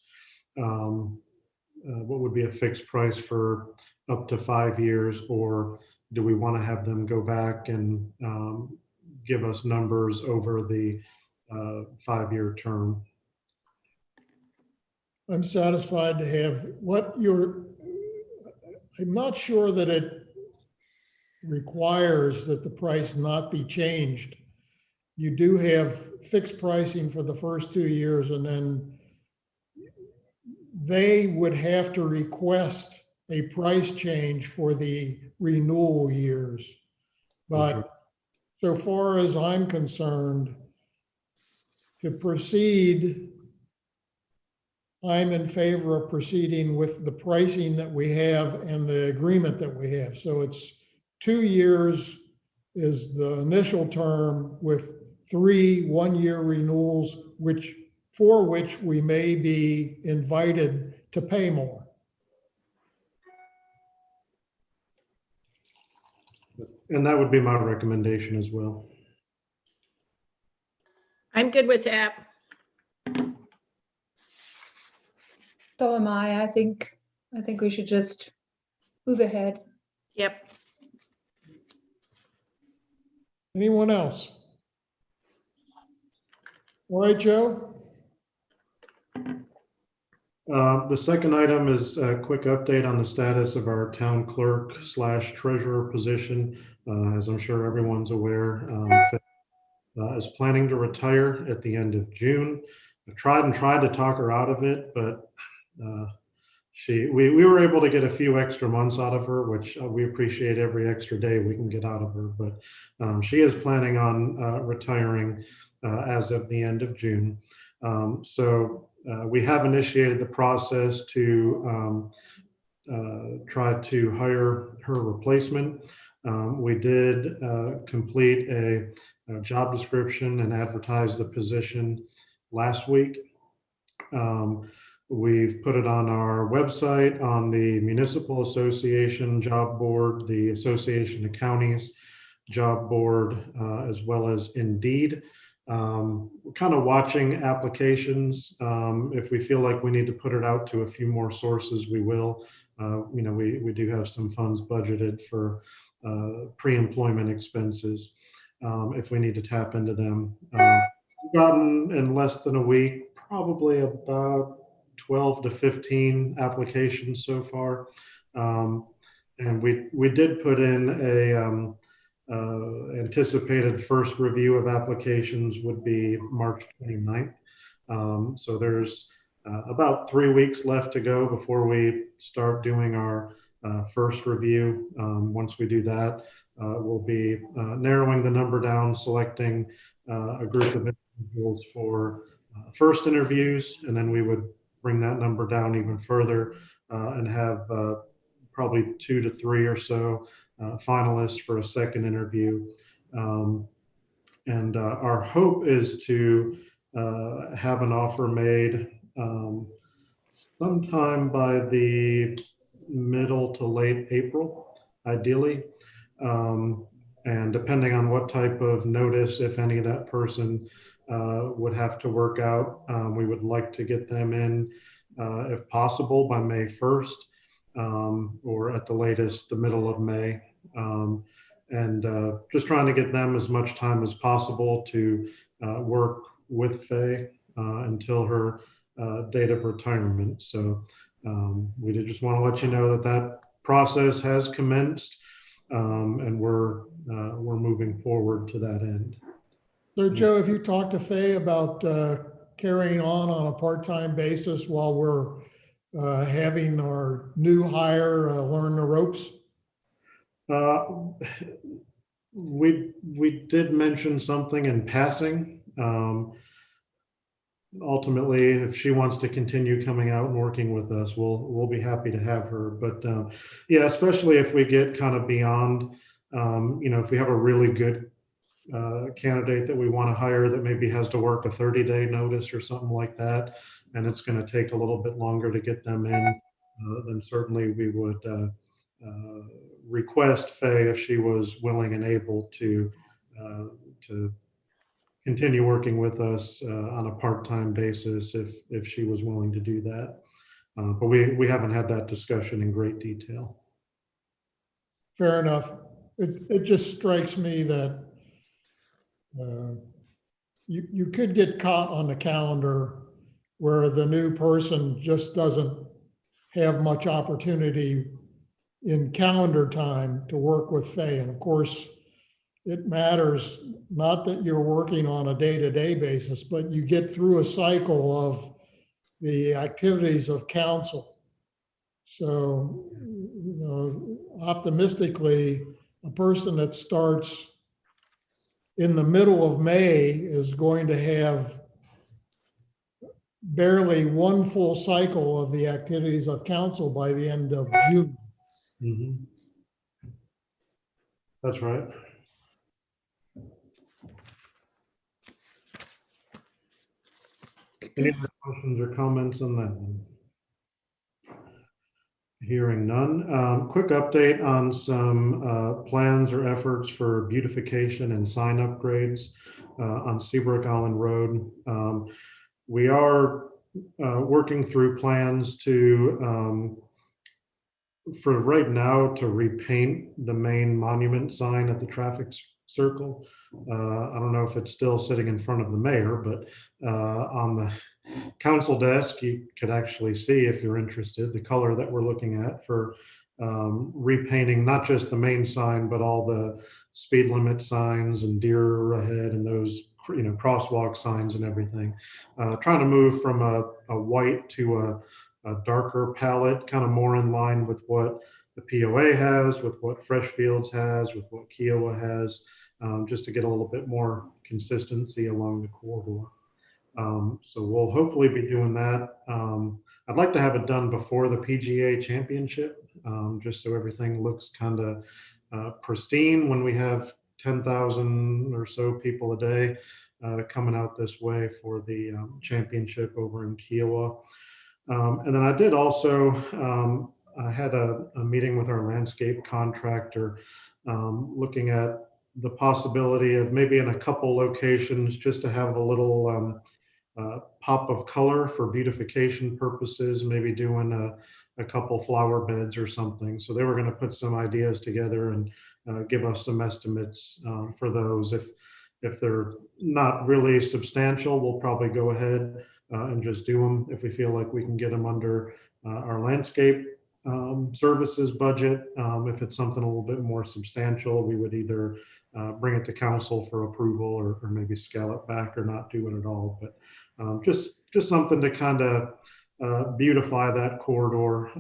what would be a fixed price for up to 5 years, or do we want to have them go back and give us numbers over the 5-year term? I'm satisfied to have I'm not sure that it requires that the price not be changed. You do have fixed pricing for the first 2 years, and then they would have to request a price change for the renewal years. But so far as I'm concerned, to proceed, I'm in favor of proceeding with the pricing that we have and the agreement that we have. So it's 2 years is the initial term with 3 one-year renewals, for which we may be invited to pay more. And that would be my recommendation as well. I'm good with that. So am I. I think I think we should just move ahead. Yep. Anyone else? All right, Joe? The second item is a quick update on the status of our town clerk / treasurer position. As I'm sure everyone's aware, Faye, is planning to retire at the end of June. I've tried to talk her out of it, but we were able to get a few extra months out of her, which we appreciate every extra day we can get out of her. But she is planning on retiring as of the end of June. So we have initiated the process to try to hire her replacement. We did complete a job description and advertise the position last week. We've put it on our website, on the Municipal Association job board, the Association of Counties job board, as well as Indeed. We're kind of watching applications. If we feel like we need to put it out to a few more sources, we will. We do have some funds budgeted for pre-employment expenses if we need to tap into them. We've gotten in less than a week, probably about 12 to 15 applications so far. And we did put in a anticipated first review of applications would be March 29th. So there's about 3 weeks left to go before we start doing our first review. Once we do that, we'll be narrowing the number down, selecting a group of individuals for first interviews, and then we would bring that number down even further and have probably 2 to 3 or so finalists for a second interview. And our hope is to have an offer made sometime by the middle to late April, ideally. And depending on what type of notice, if any, that person would have to work out, we would like to get them in, if possible, by May 1st. Or at the latest, the middle of May. And just trying to get them as much time as possible to work with Faye until her date of retirement. So we did just want to let you know that process has commenced, and we're moving forward to that end. So Joe, have you talked to Faye about carrying on a part-time basis while we're having our new hire learn the ropes? We did mention something in passing. Ultimately, if she wants to continue coming out and working with us, we'll be happy to have her. But yeah, especially if we get kind of beyond, if we have a really good candidate that we want to hire that maybe has to work a 30-day notice or something like that, and it's going to take a little bit longer to get them in, then certainly we would request Faye, if she was willing and able, to continue working with us on a part-time basis if she was willing to do that. But we haven't had that discussion in great detail. Fair enough. It just strikes me that you could get caught on the calendar where the new person just doesn't have much opportunity in calendar time to work with Faye. And of course, it matters not that you're working on a day-to-day basis, but you get through a cycle of the activities of council. So, optimistically, a person that starts in the middle of May is going to have barely one full cycle of the activities of council by the end of June. Mm-hmm. That's right. Any other questions or comments on that one? Hearing none. Quick update on some plans or efforts for beautification and sign upgrades on Seabrook Island Road. We are working through plans to for right now to repaint the main monument sign at the traffic circle. I don't know if it's still sitting in front of the mayor, but on the council desk, you could actually see, if you're interested, the color that we're looking at for repainting not just the main sign, but all the speed limit signs and deer ahead and those, you know, crosswalk signs and everything. Trying to move from a white to a darker palette, kind of more in line with what the POA has, with what Freshfields has, with what Kiowa has, just to get a little bit more consistency along the corridor. So we'll hopefully be doing that. I'd like to have it done before the PGA Championship, just so everything looks kind of pristine when we have 10,000 or so people a day coming out this way for the championship over in Kiowa. And then I did also, I had a meeting with our landscape contractor, looking at the possibility of maybe in a couple locations just to have a little pop of color for beautification purposes, maybe doing a couple flower beds or something. So they were going to put some ideas together and give us some estimates for those. If they're not really substantial, we'll probably go ahead and just do them if we feel like we can get them under our landscape services budget. If it's something a little bit more substantial, we would either bring it to council for approval or maybe scale it back or not do it at all. But just something to kind of beautify that corridor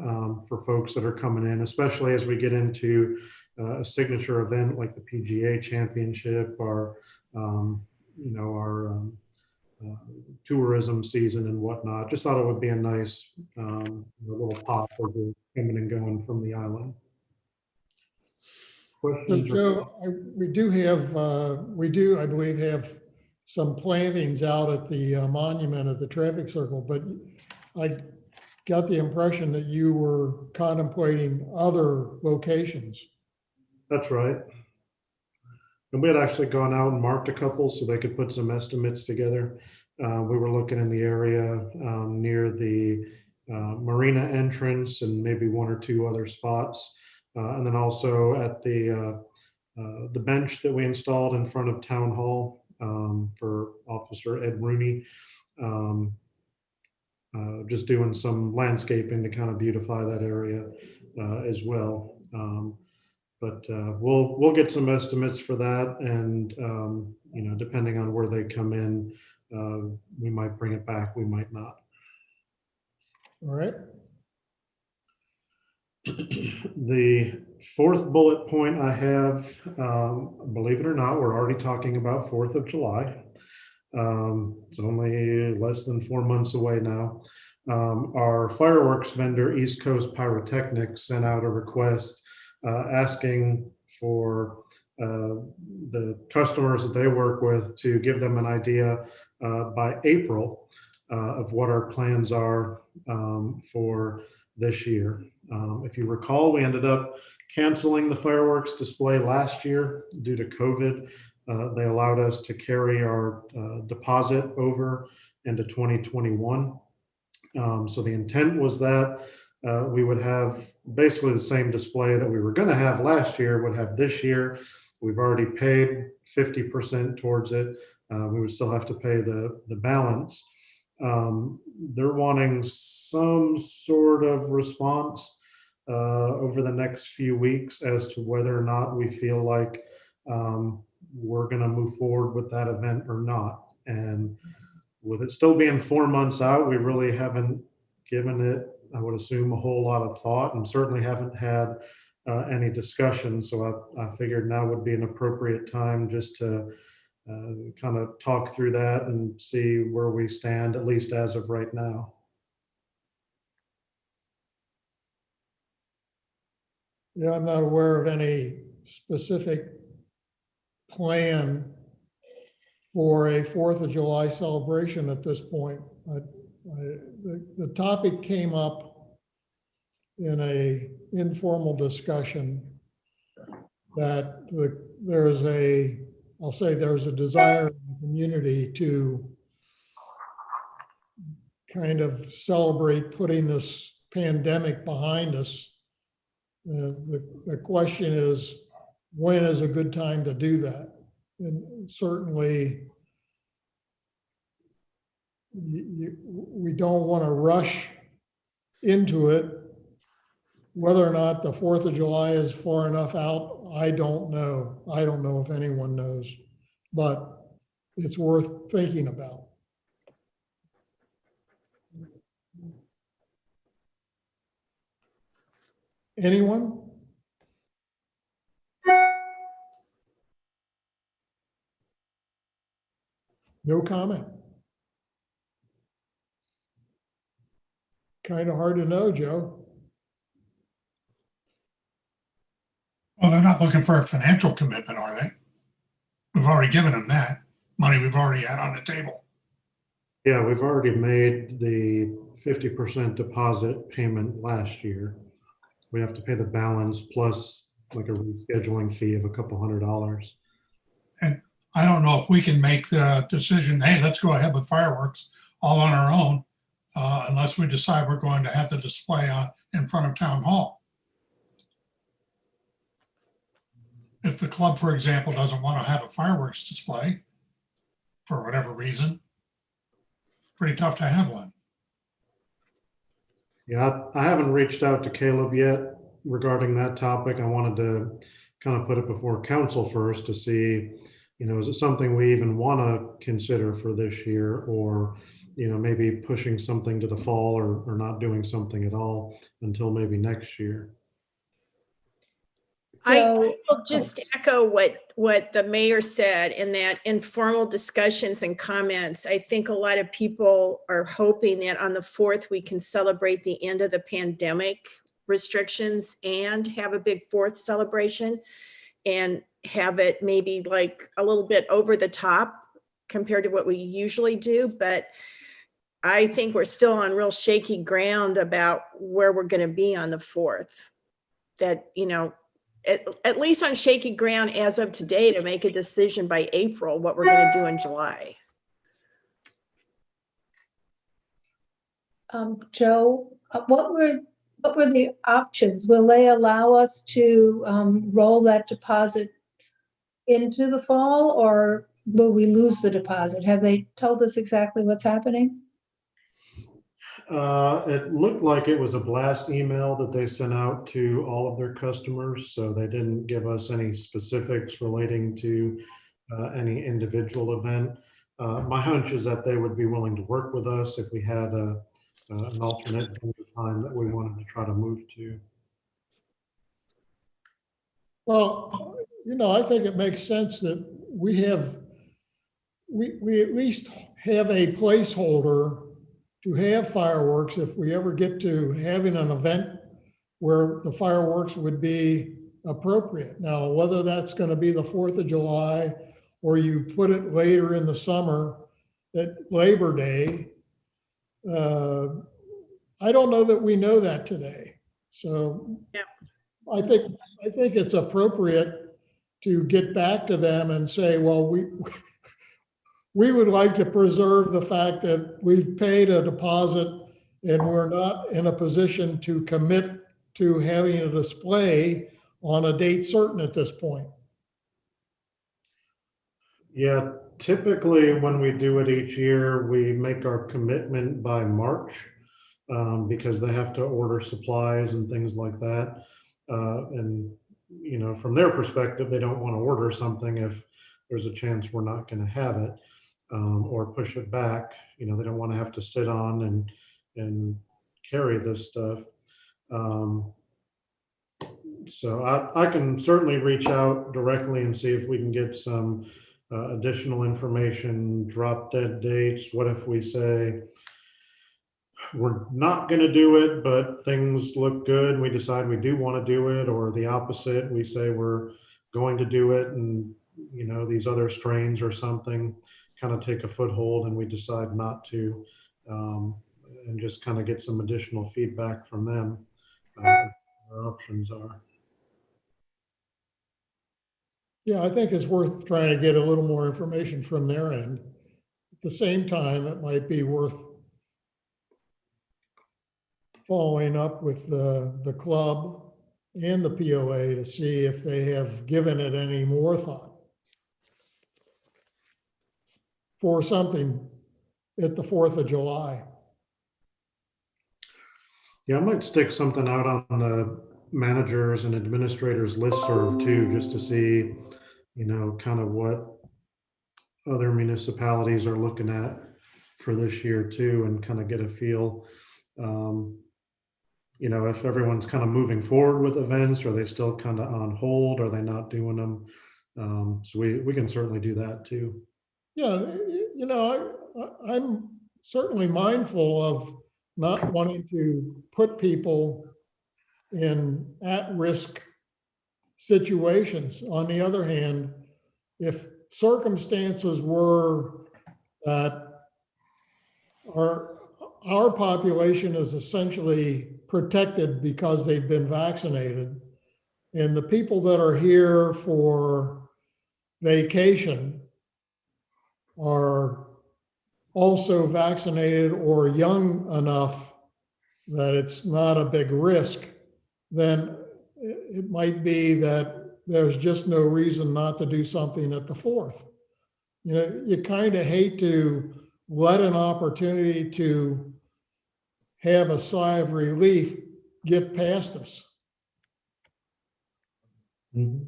for folks that are coming in, especially as we get into a signature event like the PGA Championship or you know, our tourism season and whatnot. Just thought it would be a nice little pop as we're coming and going from the island. So Questions? Joe, we do, I believe, have some plantings out at the monument at the traffic circle, but I got the impression that you were contemplating other locations. That's right. And we had actually gone out and marked a couple so they could put some estimates together. We were looking in the area near the marina entrance and maybe one or two other spots. And then also at the bench that we installed in front of Town Hall for Officer Ed Rooney. Just doing some landscaping to kind of beautify that area as well. But we'll get some estimates for that, and you know, depending on where they come in, we might bring it back, we might not. All right. The fourth bullet point I have, believe it or not, we're already talking about 4th of July. It's only less than 4 months away now. Our fireworks vendor, East Coast Pyrotechnics, sent out a request asking for the customers that they work with to give them an idea by April of what our plans are for this year. If you recall, we ended up canceling the fireworks display last year due to COVID. They allowed us to carry our deposit over into 2021. So the intent was that we would have basically the same display that we were going to have last year, would have this year. We've already paid 50% towards it. We would still have to pay the balance. They're wanting some sort of response over the next few weeks as to whether or not we feel like we're going to move forward with that event or not. And with it still being 4 months out, we really haven't given it, I would assume, a whole lot of thought, and certainly haven't had any discussion. So I figured now would be an appropriate time just to kind of talk through that and see where we stand, at least as of right now. Yeah, I'm not aware of any specific plan for a 4th of July celebration at this point. The topic came up in a informal discussion that there's a desire in the community to kind of celebrate putting this pandemic behind us The question is, when is a good time to do that? And certainly, we don't want to rush into it. Whether or not the 4th of July is far enough out, I don't know. I don't know if anyone knows, but it's worth thinking about. Anyone? No comment. Kind of hard to know, Joe. Well, they're not looking for a financial commitment, are they? We've already given them that money we've already had on the table. Yeah, we've already made the 50% deposit payment last year. We have to pay the balance plus like a rescheduling fee of a couple $100. I don't know if we can make the decision, hey, let's go ahead with fireworks all on our own, unless we decide we're going to have the display on in front of town hall. If the club, for example, doesn't want to have a fireworks display for whatever reason, pretty tough to have one. Yeah, I haven't reached out to Caleb yet regarding that topic. I wanted to kind of put it before council first to see, is it something we even want to consider for this year, or, maybe pushing something to the fall, or not doing something at all until maybe next year. I So- will just echo what the mayor said in that informal discussions and comments. I think a lot of people are hoping that on the 4th, we can celebrate the end of the pandemic restrictions and have a big 4th celebration and have it maybe like a little bit over the top compared to what we usually do. But I think we're still on real shaky ground about where we're going to be on the 4th. That, at least on shaky ground as of today to make a decision by April, what we're going to do in July. Joe, what were the options? Will they allow us to roll that deposit into the fall, or will we lose the deposit? Have they told us exactly what's happening? It looked like it was a blast email that they sent out to all of their customers, so they didn't give us any specifics relating to any individual event. My hunch is that they would be willing to work with us if we had an alternate time that we wanted to try to move to. Well, I think it makes sense that we at least have a placeholder to have fireworks if we ever get to having an event where the fireworks would be appropriate. Now, whether that's going to be the 4th of July or you put it later in the summer at Labor Day, I don't know that we know that today. So Yeah. I think it's appropriate to get back to them and say, well, we would like to preserve the fact that we've paid a deposit and we're not in a position to commit to having a display on a date certain at this point. Yeah, typically when we do it each year, we make our commitment by March because they have to order supplies and things like that. And, from their perspective, they don't want to order something if there's a chance we're not going to have it. Or push it back. They don't want to have to sit on and carry this stuff. So I can certainly reach out directly and see if we can get some additional information, drop dead dates. What if we say we're not going to do it, but things look good, we decide we do want to do it, or the opposite, we say we're going to do it and these other strains or something kind of take a foothold and we decide not to, and just kind of get some additional feedback from them. Our options are. Yeah, I think it's worth trying to get a little more information from their end. At the same time, it might be worth following up with the club and the POA to see if they have given it any more thought for something at the 4th of July. Yeah, I might stick something out on the managers and administrators listserv too, just to see, kind of what other municipalities are looking at for this year too, and kind of get a feel. If everyone's kind of moving forward with events, are they still kind of on hold? Are they not doing them? So we can certainly do that too. Yeah, I'm certainly mindful of not wanting to put people in at-risk situations. On the other hand, if circumstances were that our population is essentially protected because they've been vaccinated, and the people that are here for vacation are also vaccinated or young enough that it's not a big risk, then it might be that there's just no reason not to do something at the 4th. You kind of hate to let an opportunity to have a sigh of relief get past us. Mhm.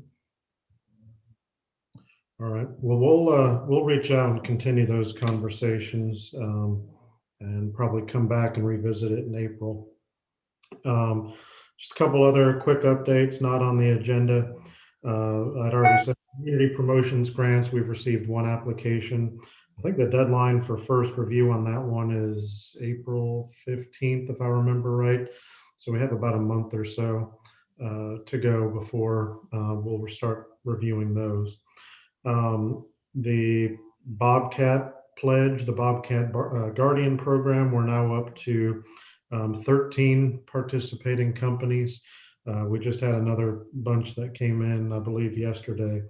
All right. Well, we'll reach out and continue those conversations, and probably come back and revisit it in April. Just a couple other quick updates, not on the agenda. I'd already said community promotions grants. We've received one application. I think the deadline for first review on that one is April 15th, if I remember right. So we have about a month or so to go before we'll start reviewing those. The Bobcat Pledge, the Bobcat Guardian Program, we're now up to 13 participating companies. We just had another bunch that came in, I believe, yesterday.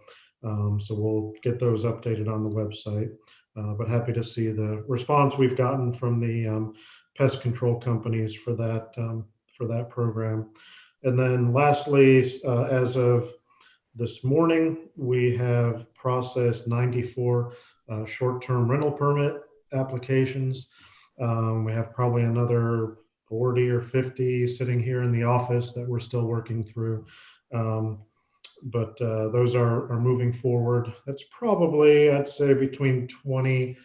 So we'll get those updated on the website. But happy to see the response we've gotten from the pest control companies for that program. And then lastly, as of this morning, we have processed 94 short-term rental permit applications. We have probably another 40 or 50 sitting here in the office that we're still working through. But those are moving forward. That's probably, I'd say, between 20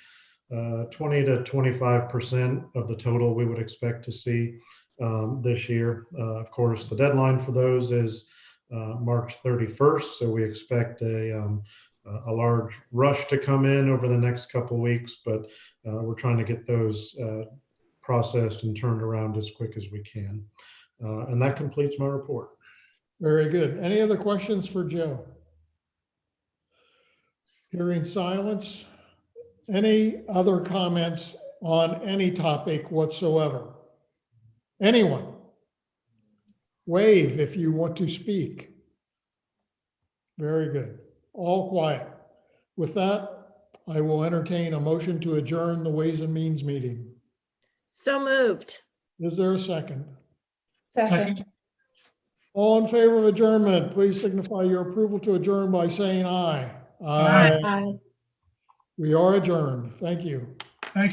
to 25% of the total we would expect to see this year. Of course, the deadline for those is March 31st. So we expect a large rush to come in over the next couple of weeks, but we're trying to get those processed and turned around as quick as we can. And that completes my report. Very good. Any other questions for Joe? Hearing silence. Any other comments on any topic whatsoever? Anyone? Wave if you want to speak. Very good. All quiet. With that, I will entertain a motion to adjourn the Ways and Means meeting. So moved. Is there a second? Second. All in favor of adjournment, please signify your approval to adjourn by saying aye. Aye. We are adjourned. Thank you.